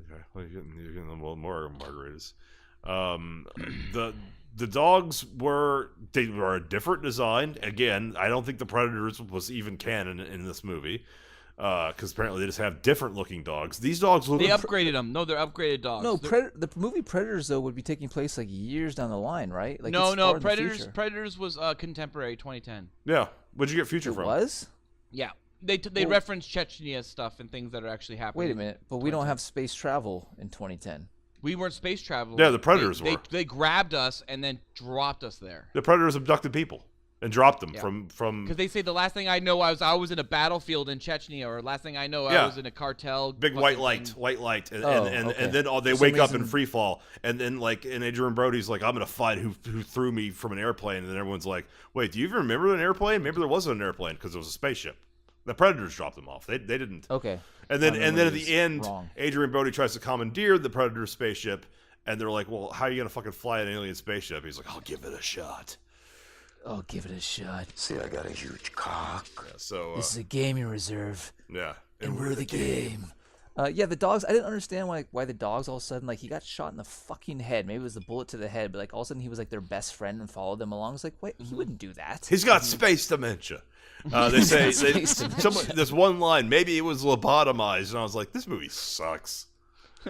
F: Okay, well, you're getting a little more margaritas. The dogs were a different design. Again, I don't think the Predators was even canon in this movie, because apparently they just have different looking dogs. These dogs look.
G: They upgraded them. No, they're upgraded dogs.
D: No, the movie Predators though would be taking place years down the line, right?
G: No, Predators was contemporary 2010.
F: Yeah, where'd you get Future from?
D: Was?
G: Yeah. They reference Chechnya stuff and things that are actually happening.
D: Wait a minute, but we don't have space travel in 2010.
G: We weren't space travel.
F: Yeah, the Predators were.
G: They grabbed us and then dropped us there.
F: The Predators abducted people and dropped them from.
G: Because they say the last thing I know I was in a battlefield in Chechnya, or last thing I know I was in a cartel.
F: Big white light, and then they wake up in free fall, and then and Adrian Brody's like, I'm gonna fight who threw me from an airplane, and then everyone's like, wait, do you even remember an airplane? Maybe there wasn't an airplane because it was a spaceship. The Predators dropped them off. They didn't.
D: Okay.
F: And then at the end, Adrian Brody tries to commandeer the Predator spaceship, and they're like, well, how are you gonna fucking fly an alien spaceship? He's like, I'll give it a shot.
D: I'll give it a shot.
J: See, I got a huge cock.
F: Yeah, so
D: this is a gaming reserve.
F: Yeah.
D: And we're the game. The dogs. I didn't understand why the dogs all of a sudden he got shot in the fucking head. Maybe it was the bullet to the head, but all of a sudden he was their best friend and followed them along. I was like, wait, he wouldn't do that.
F: He's got space dementia. They say there's one line. Maybe it was lobotomized, and I was like, this movie sucks.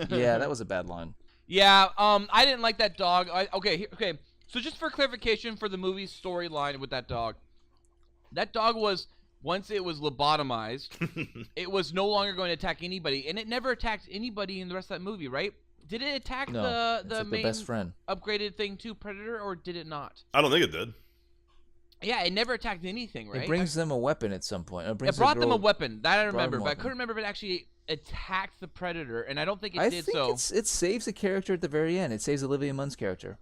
D: Yeah, that was a bad line.
G: Yeah, I didn't like that dog. Okay. So just for clarification for the movie's storyline with that dog was, once it was lobotomized, it was no longer going to attack anybody, and it never attacked anybody in the rest of that movie, right? Did it attack the main
D: best friend
G: upgraded thing too, Predator, or did it not?
F: I don't think it did.
G: Yeah, it never attacked anything, right?
D: It brings them a weapon at some point.
G: It brought them a weapon. That I remember, but I couldn't remember if it actually attacked the Predator, and I don't think it did so.
D: It saves a character at the very end. It saves Olivia Munn's character.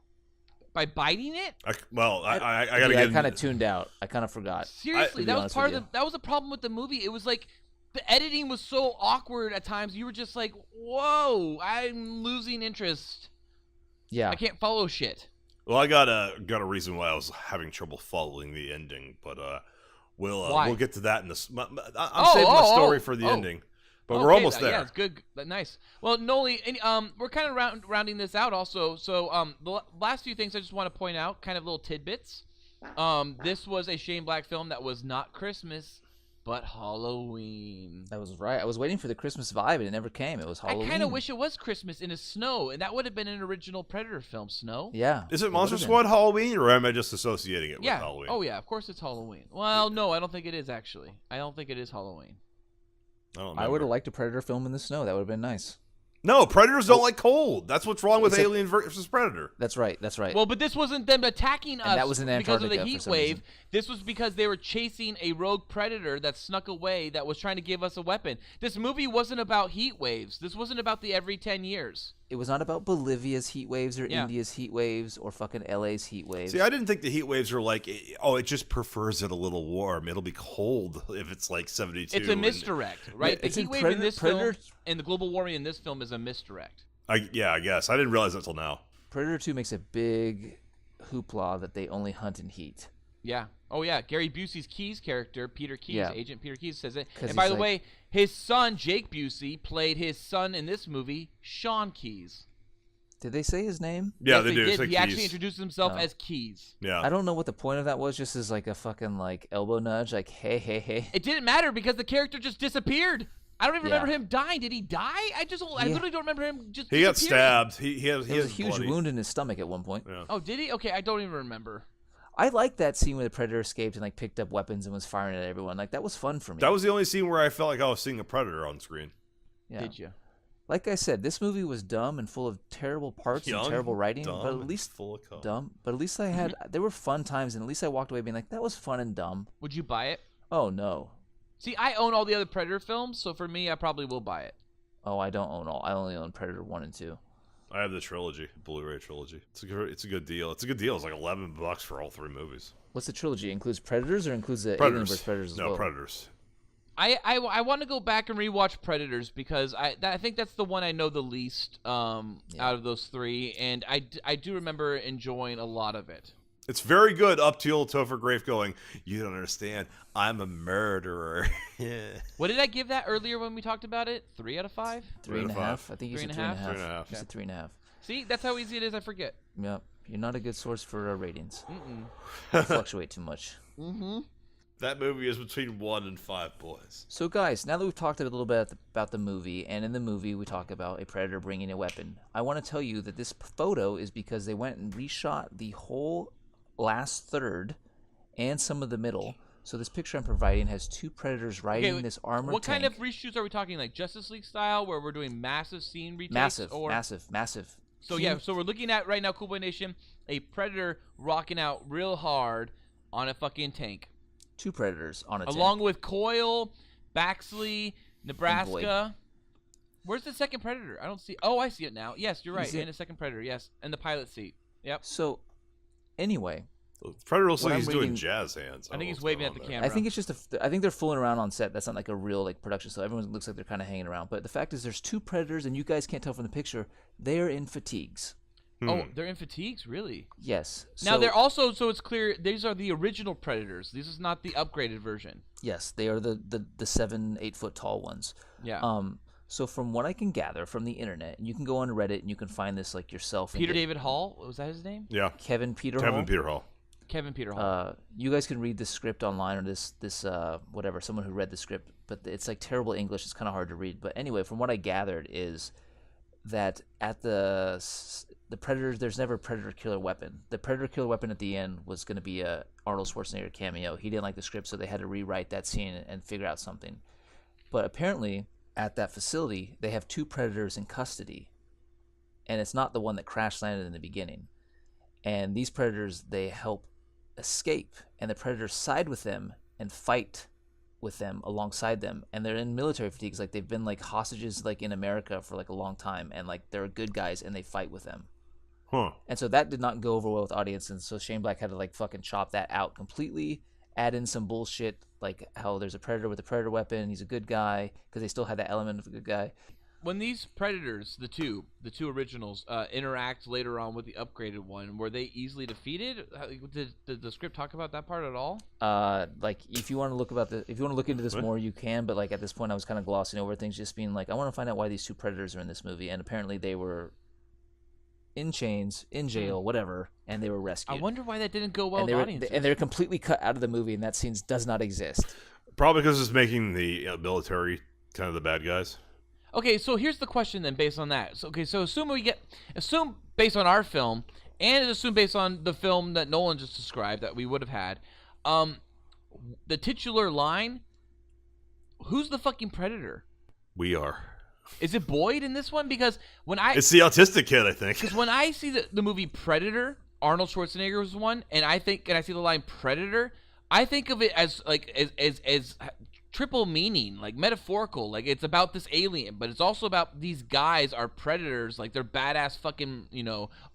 G: By biting it?
F: I gotta get.
D: I kind of tuned out. I kind of forgot.
G: Seriously, that was part of that was a problem with the movie. It was the editing was so awkward at times. You were just like, "Whoa, I'm losing interest."
D: Yeah,
G: I can't follow shit.
F: Well, I got a reason why I was having trouble following the ending, but we'll get to that in this. I'm saving my story for the ending. But we're almost there.
G: Yeah, it's good. Nice. Well, Noli, we're kind of rounding this out also. So the last few things I just want to point out, kind of little tidbits. This was a Shane Black film that was not Christmas, but Halloween.
D: That was right. I was waiting for the Christmas vibe, and it never came. It was Halloween.
G: I kind of wish it was Christmas in a snow, and that would have been an original Predator film, Snow.
D: Yeah.
F: Is it Monster Squad Halloween, or am I just associating it with Halloween?
G: Oh, yeah, of course it's Halloween. Well, no, I don't think it is, actually. I don't think it is Halloween.
F: I don't
D: I
F: remember.
D: would have liked a Predator film in the snow. That would have been nice.
F: No, predators don't like cold. That's what's wrong with
D: Except-
F: Alien versus Predator.
D: That's right. That's right.
G: Well, but this wasn't them attacking us
D: that was in
G: because of the
D: Antarctica for
G: heat
D: some
G: wave.
D: reason.
G: This was because they were chasing a rogue predator that snuck away that was trying to give us a weapon. This movie wasn't about heat waves. This wasn't about the every 10 years.
D: It was not about Bolivia's heat waves or
G: Yeah.
D: India's heat waves or fucking LA's heat waves.
F: See, I didn't think the heat waves are like, oh, it just prefers it a little warm. It'll be cold if it's like 72.
G: It's a misdirect, right?
D: Yeah, it's
G: the
D: in
G: heat wave in
D: Predator-
G: this
D: Predator-
G: film and the global warming in this film is a misdirect.
F: I guess. I didn't realize that until now.
D: Predator 2 makes a big hoopla that they only hunt in heat.
G: Yeah. Oh, yeah. Gary Busey's Keyes character, Peter Keyes,
D: Yeah.
G: Agent Peter Keyes, says it.
D: 'Cause
G: And by
D: he's
G: the
D: like-
G: way, his son, Jake Busey, played his son in this movie, Sean Keyes.
D: Did they say his name?
F: Yeah,
G: Yes,
F: they do.
G: did.
F: It's like
G: He actually
F: Keys.
G: introduced himself
D: Oh.
G: as Keyes.
F: Yeah.
D: I don't know what the point of that was, just as like a fucking like elbow nudge, like hey, hey, hey.
G: It didn't matter because the character just disappeared. I don't even
D: Yeah.
G: remember him dying. Did he die? I literally don't remember him just
F: He got
G: disappearing.
F: stabbed. He has
D: There was a huge
F: bloody.
D: wound in his stomach at one point.
F: Yeah.
G: Oh, did he? Okay, I don't even remember.
D: I liked that scene where the Predator escaped and like picked up weapons and was firing at everyone. Like that was fun for me.
F: That was the only scene where I felt like I was seeing a predator on screen.
D: Yeah.
G: Did you?
D: Like I said, this movie was dumb and full of terrible parts
F: Young,
D: and terrible writing,
F: dumb,
D: but at
F: and
D: least
F: full of cum.
D: dumb. But at least I had there were fun times, and at least I walked away being like, that was fun and dumb.
G: Would you buy it?
D: Oh no,
G: See, I own all the other Predator films, so for me, I probably will buy it.
D: oh I don't own all. I only own Predator 1 and 2.
F: I have the trilogy, Blu-ray trilogy. It's a good deal. It's a good deal. It's like $11 for all 3 movies.
D: What's the trilogy? It includes Predators or includes the Alien
F: Predators.
D: vs Predators as
F: No,
D: well?
F: Predators.
G: I want to go back and rewatch Predators because I think that's the one I know the least out of those 3, and I do remember enjoying a lot of it.
F: It's very good up till Topher Grace going, you don't understand, I'm a murderer. Yeah.
G: What did I give that earlier when we talked about it? 3 out of 5?
D: 3.5. I think you said 3.5.
F: 3.5.
D: You said 3.5.
G: See, that's how easy it is. I forget.
D: Yep. You're not a good source for ratings.
G: Mm-mm.
D: You fluctuate too much.
G: Mm-hmm.
F: That movie is between 1 and 5 boys.
D: So, guys, now that we've talked a little bit about the movie, and in the movie we talk about a predator bringing a weapon, I want to tell you that this photo is because they went and reshot the whole last third and some of the middle. So this picture I'm providing has 2 predators riding this armored
G: What
D: tank.
G: kind of reshoots are we talking? Like Justice League style, where we're doing massive scene retakes?
D: Massive.
G: So yeah, so we're looking at right now, Cool Boy Nation, a predator rocking out real hard on a fucking tank.
D: 2 predators on a tank.
G: Along with Coyle, Baxley, Nebraska. Where's the second predator? I don't see. Oh, I see it now. Yes, you're right.
D: Is it-
G: And a second predator. Yes, and the pilot seat. Yep.
D: So, anyway,
F: The Predator looks
D: What
F: like
D: I'm
F: he's doing
D: reading-
F: jazz hands.
G: I think
F: don't
G: he's
F: know
G: waving
F: what's
G: at the
F: going on
G: camera.
D: I think it's just I think they're fooling around on set. That's not like a real like production, so everyone looks like they're kind of hanging around. But the fact is, there's 2 predators, and you guys can't tell from the picture. They are in fatigues.
F: there.
G: Oh, they're in fatigues, really?
D: Yes.
G: Now
D: So-
G: they're also, so it's clear, these are the original predators. This is not the upgraded version.
D: Yes, they are the 7-8 foot tall ones.
G: Yeah.
D: So from what I can gather from the internet, and you can go on Reddit and you can find this like yourself. and
G: Peter
D: get-
G: David Hall, was that his name?
F: Yeah.
D: Kevin Peter
F: Kevin
D: Hall.
F: Peter Hall.
G: Kevin Peter Hall.
D: You guys can read the script online or this whatever, someone who read the script, but it's like terrible English. It's kind of hard to read. But anyway, from what I gathered is that at the Predators, there's never a Predator killer weapon. The Predator killer weapon at the end was going to be a Arnold Schwarzenegger cameo. He didn't like the script, so they had to rewrite that scene and figure out something. But apparently, at that facility, they have 2 Predators in custody, and it's not the one that crash landed in the beginning. And these Predators, they help escape, and the Predators side with them and fight with them alongside them, and they're in military fatigues, like they've been like hostages like in America for like a long time, and like they're good guys and they fight with them.
F: Huh.
D: And so that did not go over well with audience, and so Shane Black had to like fucking chop that out completely, add in some bullshit like how there's a predator with a predator weapon, he's a good guy, because they still had that element of a good guy.
G: When these predators, the two originals, interact later on with the upgraded one, were they easily defeated? Did the script talk about that part at all?
D: Like if you want to look into this more, you can. But like at this point, I was kind of glossing over things, just being like, I want to find out why these 2 predators are in this movie, and apparently they were in chains, in jail, whatever, and they were rescued.
G: I wonder why that didn't go well with audiences.
D: And they're completely cut out of the movie, and that scene does not exist.
F: Probably because it's making the military kind of the bad guys.
G: Okay, so here's the question then, based on that. So assume based on our film, and assume based on the film that Nolan just described that we would have had, the titular line, who's the fucking Predator?
F: We are.
G: Is it Boyd in this one? Because
F: it's the autistic kid, I think.
G: Because when I see the movie Predator, Arnold Schwarzenegger was one, and I see the line Predator, I think of it as like as triple meaning, like metaphorical. Like it's about this alien, but it's also about these guys are predators, like they're badass fucking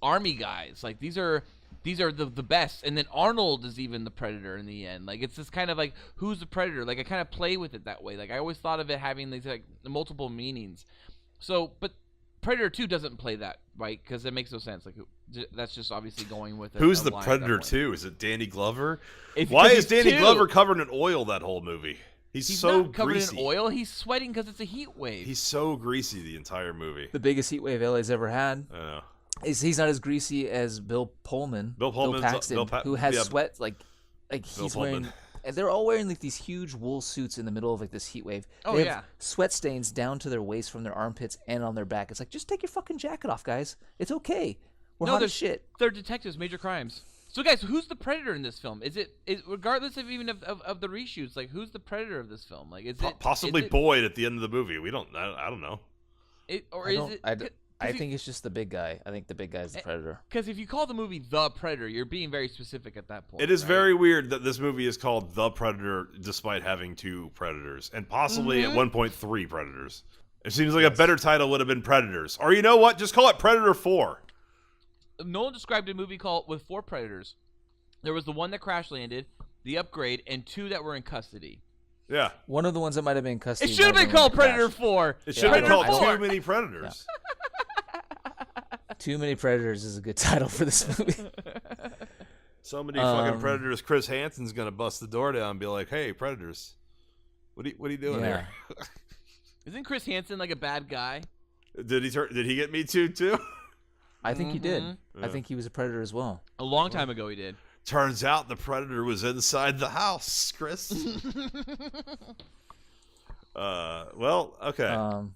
G: army guys. Like these are the best. And then Arnold is even the predator in the end. Like it's this kind of like, who's the predator? Like I kind of play with it that way. Like I always thought of it having these like multiple meanings. So, but Predator 2 doesn't play that, right? Because it makes no sense. Like that's just obviously going with
F: Who's
G: a
F: the
G: line
F: Predator
G: at that point.
F: 2? Is it Danny Glover?
G: Why
F: is Danny
G: two.
F: Glover covered in oil that whole movie? He's so
G: not covered
F: greasy.
G: in oil. He's sweating because it's a heat wave.
F: He's so greasy the entire movie.
D: The biggest heat wave LA's ever had.
F: I know.
D: He's not as greasy as Bill Pullman.
F: Bill
D: Paxton, who has
F: yeah,
D: sweat like he's wearing. And they're all wearing like these huge wool suits in the middle of like this heat wave.
G: Oh,
D: they have sweat stains down to their waist from their armpits and on their back. It's like, just take your fucking jacket off, guys. It's okay. We're hot as shit.
G: They're detectives, major crimes. So guys, who's the predator in this film? Is regardless of even of the reshoots, like who's the predator of this film? Like
F: possibly Boyd at the end of the movie? I don't know.
D: I think it's just the big guy. I think the big guy's the predator.
G: Because if you call the movie The Predator, you're being very specific at that point.
F: It is very weird that this movie is called The Predator despite having 2 predators and possibly at one point 3 predators. It seems like a better title would have been Predators. Or you know what? Just call it Predator 4.
G: Nolan described a movie with 4 predators. There was the one that crash landed, the upgrade, and 2 that were in custody.
F: Yeah.
D: One of the ones that might have been in custody.
G: It should have been called Predator 4.
F: It should have been called Too Many Predators.
D: Yeah. Too Many Predators is a good title for this movie.
F: So many fucking predators. Chris Hansen's gonna bust the door down and be like, "Hey, predators, what are you doing here?"
G: Isn't Chris Hansen like a bad guy?
F: Did he get Me Too?
D: I think he did. I think he was a predator as well.
G: A long time ago, he did.
F: Turns out the predator was inside the house, Chris. Well, okay.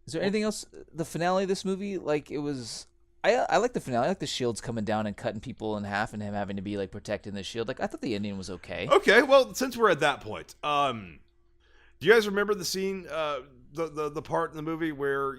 D: Is there anything else? The finale of this movie, like it was. I like the finale. I like the shields coming down and cutting people in half, and him having to be like protecting the shield. Like I thought the ending was okay.
F: Okay, well, since we're at that point, do you guys remember the scene, the part in the movie where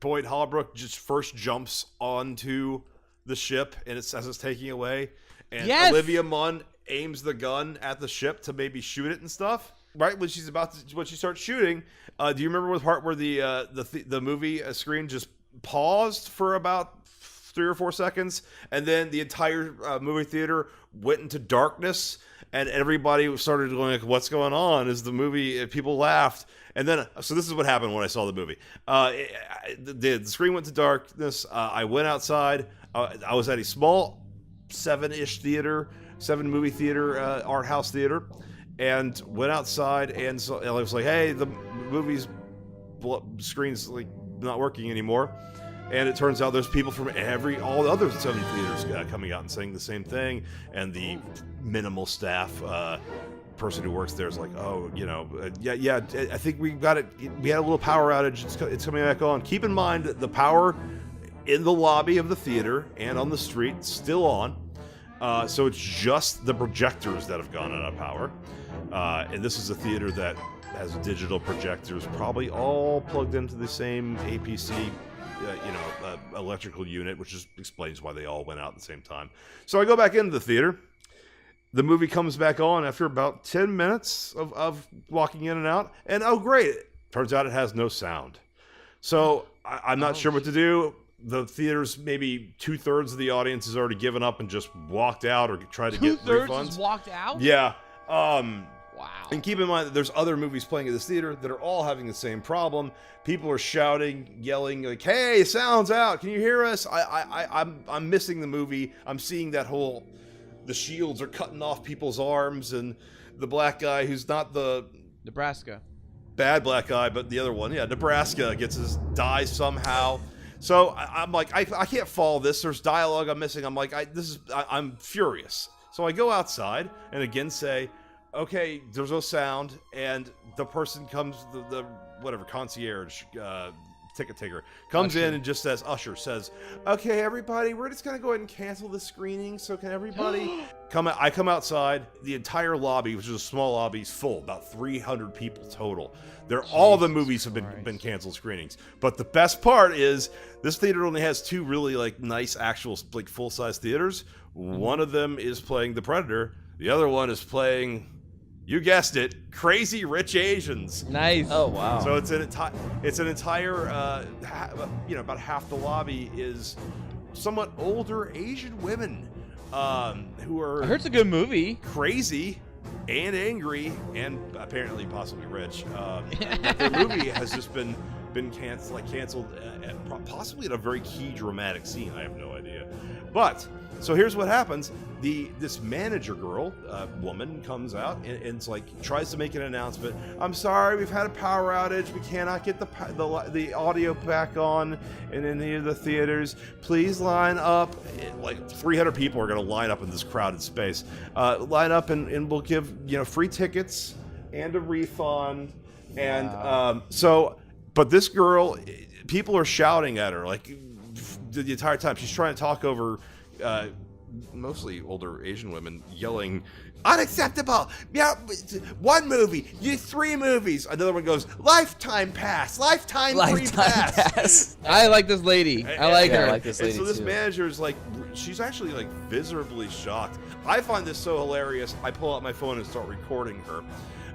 F: Boyd Holbrook just first jumps onto the ship and as it's taking away, and Olivia Munn aims the gun at the ship to maybe shoot it and stuff. Right when she starts shooting, do you remember the part where the movie screen just paused for about 3 or 4 seconds, and then the entire movie theater went into darkness, and everybody started going like, "What's going on?" Is the movie? People laughed, and then so this is what happened when I saw the movie. The screen went to darkness. I went outside. I was at a small 7-ish theater, 7 movie theater, art house theater. And went outside, and so I was like, "Hey, the movie's screen's like not working anymore." And it turns out there's people from all the other 70 theaters coming out and saying the same thing. And the minimal staff person who works there is like, "Oh, yeah, I think we got it. We had a little power outage. It's coming back on." Keep in mind that the power in the lobby of the theater and on the street still on. So it's just the projectors that have gone out of power. And this is a theater that has digital projectors, probably all plugged into the same APC, electrical unit, which just explains why they all went out at the same time. So I go back into the theater. The movie comes back on after about 10 minutes of walking in and out. And oh, great. Turns out it has no sound. So I'm not sure what to do. The theater's maybe 2/3 of the audience has already given up and just walked out or tried to get
G: 2/3
F: refunds.
G: just walked out?
F: Yeah.
G: Wow.
F: And keep in mind that there's other movies playing at this theater that are all having the same problem. People are shouting, yelling, like, "Hey, sound's out! Can you hear us?" I'm missing the movie. I'm seeing that the shields are cutting off people's arms, and the black guy who's not the
G: Nebraska
F: bad black guy, but the other one, Nebraska dies somehow. So I'm like, I can't follow this. There's dialogue I'm missing. I'm like, I'm furious. So I go outside and again say, "Okay, there's no sound," and the person comes, the whatever concierge ticket taker, comes in and just says, Usher says, okay, everybody, we're just going to go ahead and cancel the screening. So can everybody come out? I come outside. The entire lobby, which is a small lobby, is full, about 300 people total. All the movies have been canceled screenings. But the best part is this theater only has 2 really like nice actual like full-size theaters. One of them is playing The Predator. The other one is playing, you guessed it, Crazy Rich Asians.
G: Nice.
D: Oh wow.
F: So it's an entire, about half the lobby is somewhat older Asian women who are.
G: I heard it's a good movie.
F: Crazy and angry and apparently possibly rich. The movie has just been canceled, possibly at a very key dramatic scene. I have no idea, but. So here's what happens. This manager girl, woman, comes out and tries to make an announcement. I'm sorry, we've had a power outage. We cannot get the audio back on in any of the theaters. Please line up. 300 people are going to line up in this crowded space. Line up and we'll give free tickets and a refund. And but this girl, people are shouting at her the entire time. She's trying to talk over. Mostly older Asian women yelling, unacceptable! Yeah, 1 movie, you 3 movies. Another one goes, lifetime pass, lifetime free pass.
G: I like this lady. I like her.
D: I like this lady
F: so this
D: too.
F: manager is she's actually visibly shocked. I find this so hilarious. I pull out my phone and start recording her.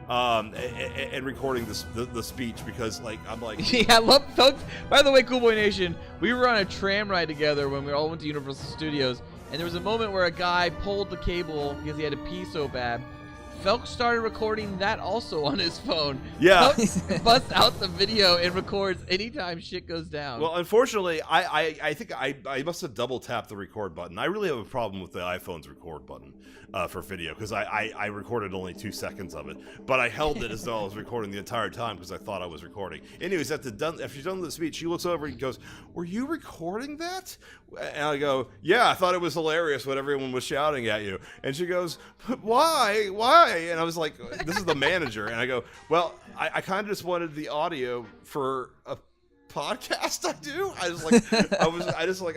F: And recording the speech because I'm like
G: yeah, folks. By the way, Cool Boy Nation, we were on a tram ride together when we all went to Universal Studios, and there was a moment where a guy pulled the cable because he had to pee so bad. Felk started recording that also on his phone.
F: Yeah.
G: Felk busts out the video and records anytime shit goes down.
F: Well, unfortunately, I think I must have double tapped the record button. I really have a problem with the iPhone's record button for video because I recorded only 2 seconds of it, but I held it as though I was recording the entire time because I thought I was recording. Anyways, after she's done the speech, she looks over and goes, "Were you recording that?" And I go, "Yeah, I thought it was hilarious when everyone was shouting at you." And she goes, "Why? And I was like, this is the manager. And I go, well, I kind of just wanted the audio for a podcast I do. I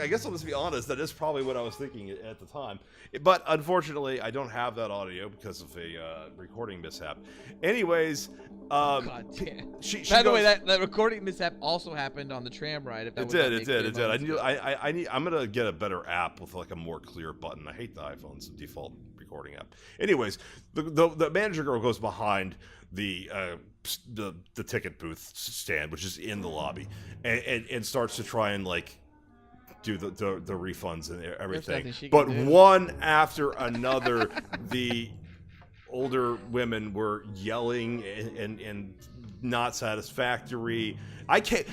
F: guess I'll just be honest. That is probably what I was thinking at the time. But unfortunately, I don't have that audio because of a recording mishap. Anyways,
G: God damn. By the way, that recording mishap also happened on the tram ride. It did.
F: I'm gonna get a better app with a more clear button. I hate the iPhone's default recording app. Anyways, the manager girl goes behind the ticket booth stand, which is in the lobby, and starts to try and do the refunds and everything. But one after another, the older women were yelling and not satisfactory. I can't,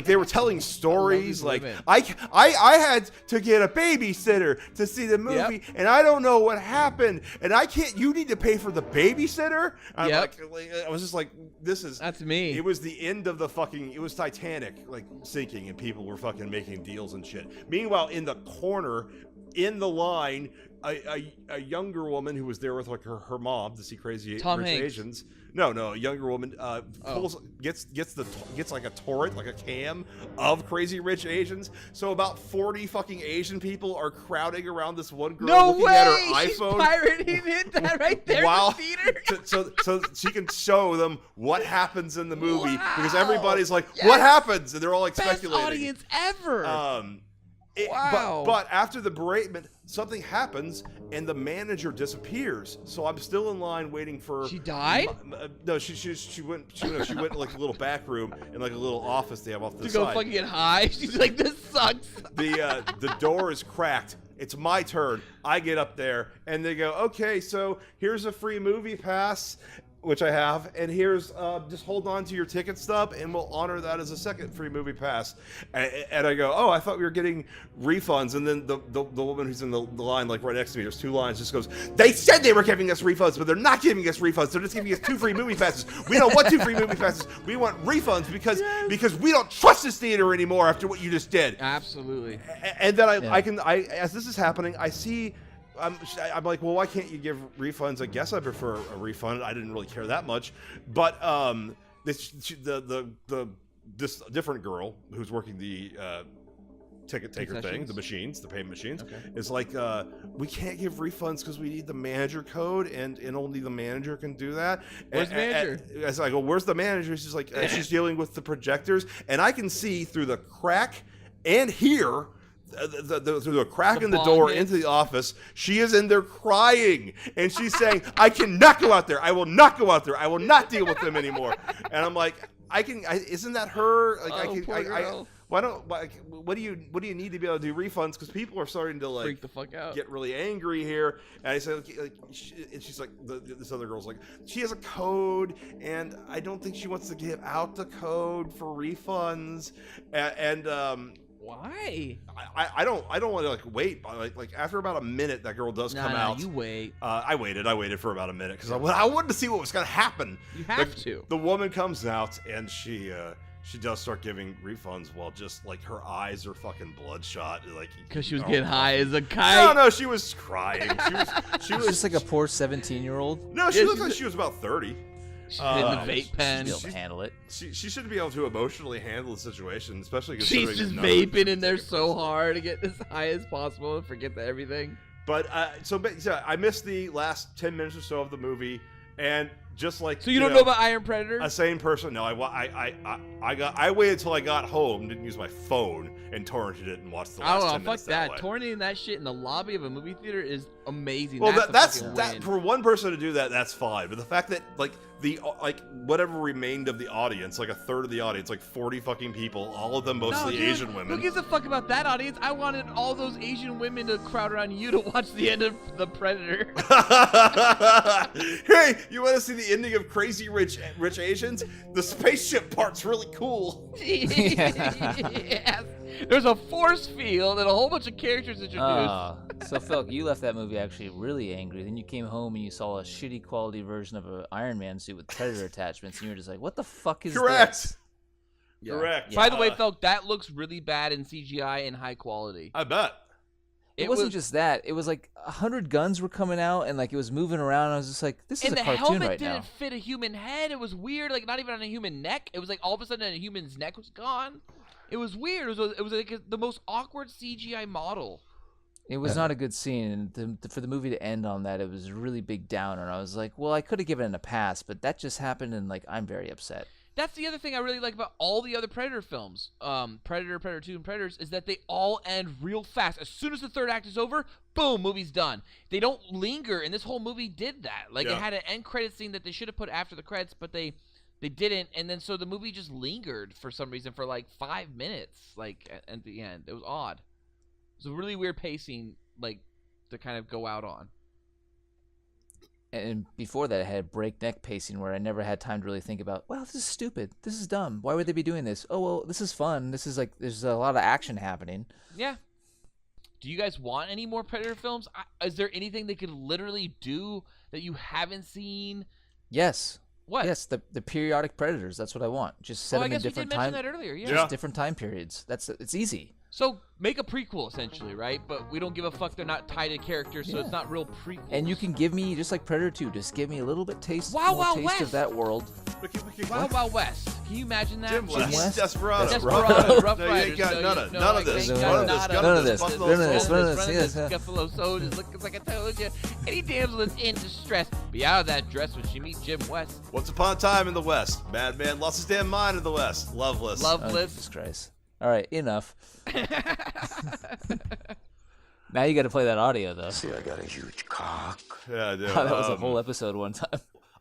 F: they were telling stories. I had to get a babysitter to see the movie, and I don't know what happened, and I can't. You need to pay for the babysitter. I was just like, that's me. It was the end of the fucking. It was Titanic sinking, and people were fucking making deals and shit. Meanwhile, in the corner, in the line, a younger woman who was there with her mom to see Crazy Rich Asians. No, a younger woman gets a torrent, a cam of Crazy Rich Asians. So about 40 fucking Asian people are crowding around this one girl looking at her iPhone.
G: She's pirating it that right there in the theater.
F: so she can show them what happens in the movie because everybody's like, what happens? And they're all speculating.
G: Best audience ever.
F: But after the beratement, something happens and the manager disappears. So I'm still in line waiting for.
G: She died?
F: No, she went in a little back room in a little office they have off the side.
G: To go fucking get high. She's like, this sucks.
F: The door is cracked. It's my turn. I get up there and they go, okay, so here's a free movie pass, which I have, and here's just hold on to your ticket stub and we'll honor that as a second free movie pass. And I go, oh, I thought we were getting refunds. And then the woman who's in the line right next to me, there's 2 lines, just goes, they said they were giving us refunds, but they're not giving us refunds. They're just giving us 2 free movie passes. We don't want 2 free movie passes. We want refunds because we don't trust this theater anymore after what you just did.
G: Absolutely.
F: And then I as this is happening, I see. I'm like, well, why can't you give refunds? I guess I prefer a refund. I didn't really care that much, but the this different girl who's working the ticket taker thing, the machines, the payment machines, is like, we can't give refunds because we need the manager code, and only the manager can do that.
G: Where's the manager?
F: As I go, where's the manager? She's like, she's dealing with the projectors, and I can see through the crack and hear through the crack in the door into the office, she is in there crying, and she's saying, I cannot go out there. I will not go out there. I will not deal with them anymore. And I'm like, isn't that her? Like,
G: poor girl.
F: What do you need to be able to do refunds? Because people are starting to like
G: freak the fuck out,
F: get really angry here. And I said, and she's like, this other girl's like, she has a code, and I don't think she wants to give out the code for refunds. And
G: why?
F: I don't want to like wait. Like after about a minute, that girl does come out.
G: You wait.
F: I waited for about a minute because I wanted to see what was gonna happen.
G: You have to.
F: The woman comes out and she does start giving refunds while just like her eyes are fucking bloodshot, like
G: because she was getting high as a kite.
F: No, she was crying. She was
D: just like a poor 17-year-old.
F: No, she looked like she was about 30.
G: She's in the vape pen.
D: She'll be able to handle it.
F: She should be able to emotionally handle the situation, especially
G: she's just vaping in there so hard to get as high as possible and forget everything.
F: But so I missed the last 10 minutes or so of the movie, and just like
G: so you don't know about Iron Predator?
F: A sane person? No, I waited till I got home, didn't use my phone, and torrented it and watched the last 10 minutes.
G: Fuck that! Torrenting that shit in the lobby of a movie theater is amazing.
F: Well, that's for one person to do that. That's fine. But the fact that like whatever remained of the audience, like a third of the audience, like 40 fucking people, all of them mostly Asian women.
G: Who gives a fuck about that audience? I wanted all those Asian women to crowd around you to watch the end of The Predator.
F: Hey, you want to see the ending of Crazy Rich Asians? The spaceship part's really cool.
G: Yes. There's a force field and a whole bunch of characters introduced.
D: So Phil, you left that movie actually really angry. Then you came home and you saw a shitty quality version of an Iron Man suit with Predator attachments, and you were just like, "What the fuck is this?"
F: Yeah. Correct.
G: By the way, Phil, that looks really bad in CGI and high quality.
F: I bet.
D: It wasn't just that. It was like 100 guns were coming out, and like it was moving around. And I was just like, "This is a cartoon right now."
G: And the helmet didn't fit a human head. It was weird. Like not even on a human neck. It was like all of a sudden a human's neck was gone. It was weird. It was like the most awkward CGI model.
D: It was not a good scene, and for the movie to end on that, it was a really big downer. And I was like, well, I could have given it a pass, but that just happened, and like I'm very upset.
G: That's the other thing I really like about all the other Predator films, Predator, Predator 2, and Predators, is that they all end real fast. As soon as the third act is over, boom, movie's done. They don't linger, and this whole movie did that. Like, it had an end credit scene that they should have put after the credits, but they didn't, and then so the movie just lingered for some reason for like 5 minutes, like at the end. It was odd. It was a really weird pacing, like to kind of go out on.
D: And before that, I had breakneck pacing where I never had time to really think about, well, this is stupid. This is dumb. Why would they be doing this? Oh, well, this is fun. This is like, there's a lot of action happening.
G: Yeah. Do you guys want any more Predator films? Is there anything they could literally do that you haven't seen?
D: Yes.
G: What?
D: Yes, the periodic Predators. That's what I want. Just set them in different time.
G: I guess we did mention that earlier. Yeah.
D: Just different time periods. It's easy.
G: So make a prequel essentially, right? But we don't give a fuck. They're not tied to characters, so it's not real prequels.
D: And you can give me just like Predator 2. Just give me a little bit taste of that world.
G: Wild Wild West. Can you imagine that?
F: Jim West. Desperado.
G: Rough
F: No,
G: Riders.
F: you ain't got none of this.
D: None of this.
G: Buffalo soldiers, looking like I told you. Any damsel is in distress. Be out of that dress when she meets Jim West.
F: Once upon a time in the West, madman lost his damn mind in the West. Loveless.
D: Oh, Jesus Christ. All right, enough. Now you got to play that audio, though.
J: See, I got a huge cock.
F: Yeah, I do.
D: That was a whole episode one time.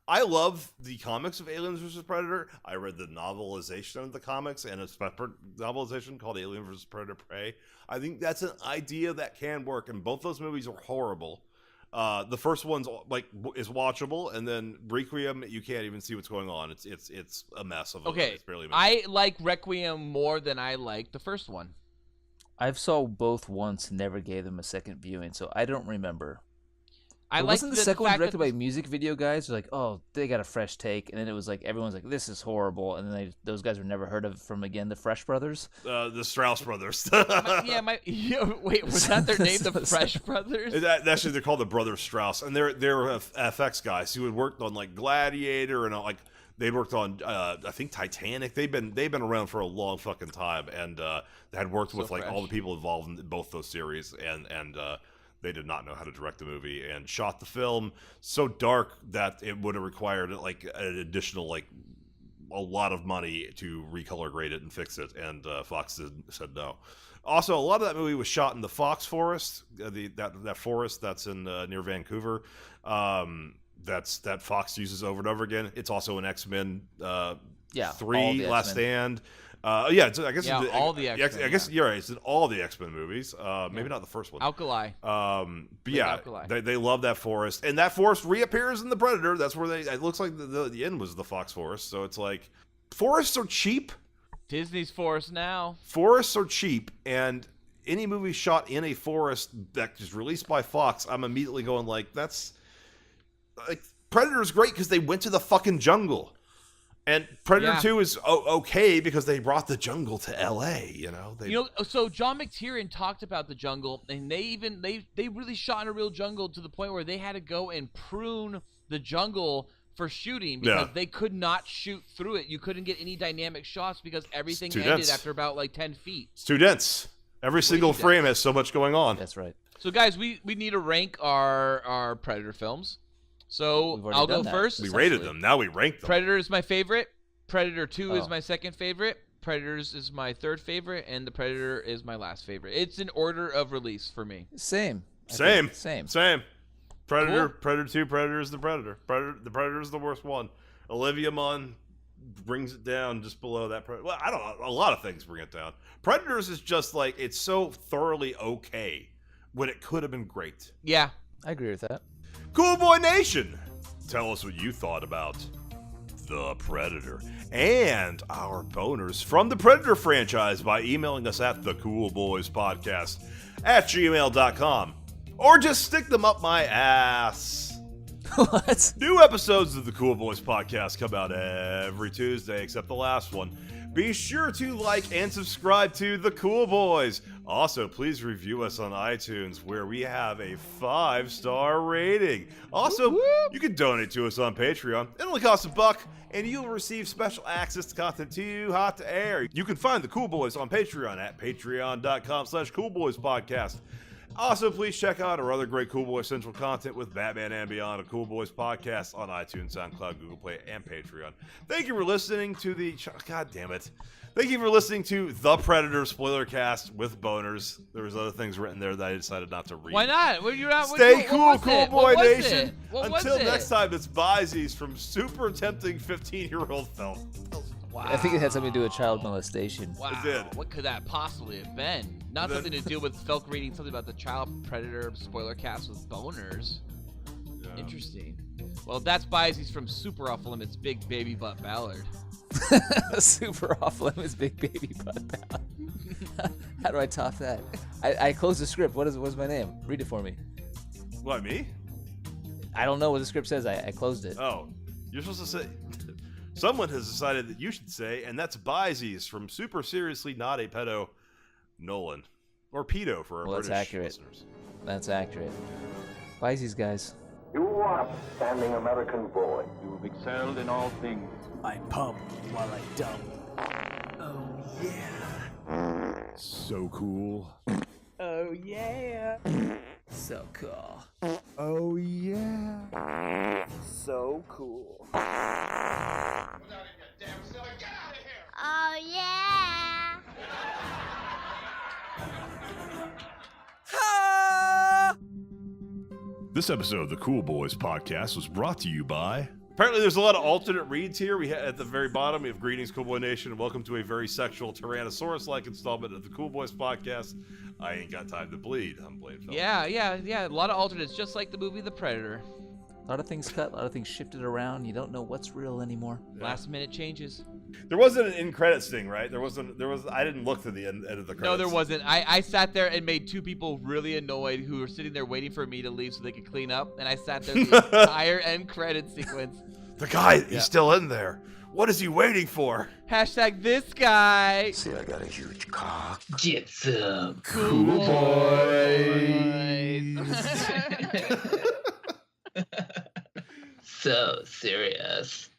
F: I love the comics of Aliens vs. Predator. I read the novelization of the comics and a separate novelization called Alien vs. Predator Prey. I think that's an idea that can work, and both those movies are horrible. The first one's like is watchable, and then Requiem, you can't even see what's going on. It's a mess of
G: okay.
F: It's barely
G: I like Requiem more than I like the first one.
D: I've saw both once, never gave them a second viewing, so I don't remember.
G: Wasn't
D: the second one directed by music video guys? They're like, oh, they got a fresh take, and then it was like everyone's like, this is horrible, and then those guys were never heard of from again. The Fresh Brothers,
F: the Strauss Brothers.
G: Wait, was that their name? The Fresh Brothers?
F: Actually, they're called the Brothers Strauss, and they're FX guys who had worked on like Gladiator and like They'd worked on, I think, Titanic. They've been around for a long fucking time, and had worked with like all the people involved in both those series, and they did not know how to direct the movie and shot the film so dark that it would have required like an additional like a lot of money to recolor grade it and fix it, and Fox said no. Also, a lot of that movie was shot in the Fox Forest, that forest that's in near Vancouver. That Fox uses over and over again. It's also an X-Men 3 Last Stand. I guess
G: all the X-Men.
F: I guess you're right. It's in all the X-Men movies. Maybe not the first one.
G: Alkali.
F: But yeah, Alkali. They love that forest, and that forest reappears in the Predator. That's where it looks like the end was the Fox Forest. So it's like forests are cheap.
G: Disney's forest now.
F: Forests are cheap, and any movie shot in a forest that is released by Fox, I'm immediately going like, that's like Predator's great because they went to the fucking jungle. And Predator 2 is okay because they brought the jungle to L.A., you know?
G: So John McTiernan talked about the jungle, and they really shot in a real jungle to the point where they had to go and prune the jungle for shooting because they could not shoot through it. You couldn't get any dynamic shots because everything ended after about like 10 feet.
F: It's too dense. Every single frame has so much going on.
D: That's right.
G: So guys, we need to rank our Predator films. So I'll go first.
F: We rated them. Now we rank them.
G: Predator is my favorite. Predator 2 is my second favorite. Predators is my third favorite, and the Predator is my last favorite. It's in order of release for me.
D: Same.
F: Predator,
G: Cool.
F: Predator 2, Predator is the Predator. The Predator is the worst one. Olivia Munn brings it down just below that. Well, I don't know. A lot of things bring it down. Predators is just like, it's so thoroughly okay when it could have been great.
G: Yeah.
D: I agree with that.
F: Cool Boy Nation, tell us what you thought about The Predator and our boners from the Predator franchise by emailing us at thecoolboyspodcast@gmail.com, or just stick them up my ass.
D: What?
F: New episodes of the Cool Boys Podcast come out every Tuesday except the last one. Be sure to like and subscribe to The Cool Boys. Also, please review us on iTunes, where we have a 5-star rating. Also, you can donate to us on Patreon. It only costs $1, and you'll receive special access to content too hot to air. You can find The Cool Boys on Patreon at patreon.com/coolboyspodcast. Also, please check out our other great Cool Boy Central content with Batman and Beyond, a Cool Boys podcast on iTunes, SoundCloud, Google Play, and Patreon. Thank you for listening to God damn it. Thank you for listening to The Predator Spoilercast with boners. There was other things written there that I decided not to read.
G: Why not?
F: Stay cool, Cool Boy Nation. Until
G: next
F: next time, it's Bizees from super tempting 15-year-old film.
G: Wow.
D: I think it had something to do with child molestation.
G: Wow.
F: It did.
G: What could that possibly have been? Not something to do with Felk reading something about the child predator spoiler cast with boners. Yeah. Interesting. Well, that's Bizees from Super Off Limits Big Baby Butt Ballard.
D: Super Off Limits Big Baby Butt Ballard. How do I top that? I closed the script. What's my name? Read it for me.
F: What, me?
D: I don't know what the script says. I closed it.
F: Oh, you're supposed to say... Someone has decided that you should say, and that's Bizees from Super Seriously Not a Pedo, Nolan. Or Pedo for our British listeners.
D: That's accurate. Bizees, guys.
H: You are an upstanding American boy.
C: You have excelled in all things.
L: I pump while I dump. Oh, yeah.
A: So cool.
L: Oh, yeah. So cool.
A: Oh, yeah.
L: So cool.
I: Oh, yeah.
A: This episode of the Cool Boys Podcast was brought to you by...
F: Apparently there's a lot of alternate reads here. We at the very bottom, we have Greetings, Cool Boy Nation, and welcome to a very sexual Tyrannosaurus-like installment of the Cool Boys Podcast. I ain't got time to bleed. I'm playing film.
G: Yeah. A lot of alternates, just like the movie The Predator.
D: A lot of things cut, a lot of things shifted around. You don't know what's real anymore.
F: Yeah.
G: Last minute changes.
F: There wasn't an end credits thing, right? There was. I didn't look to the end of the credits.
G: No, there wasn't. I sat there and made two people really annoyed who were sitting there waiting for me to leave so they could clean up, and I sat there the entire end credit sequence.
F: The guy, he's still in there. What is he waiting for?
G: Hashtag this guy.
J: See, I got a huge cock.
L: Get some
G: Cool boys.
L: So serious.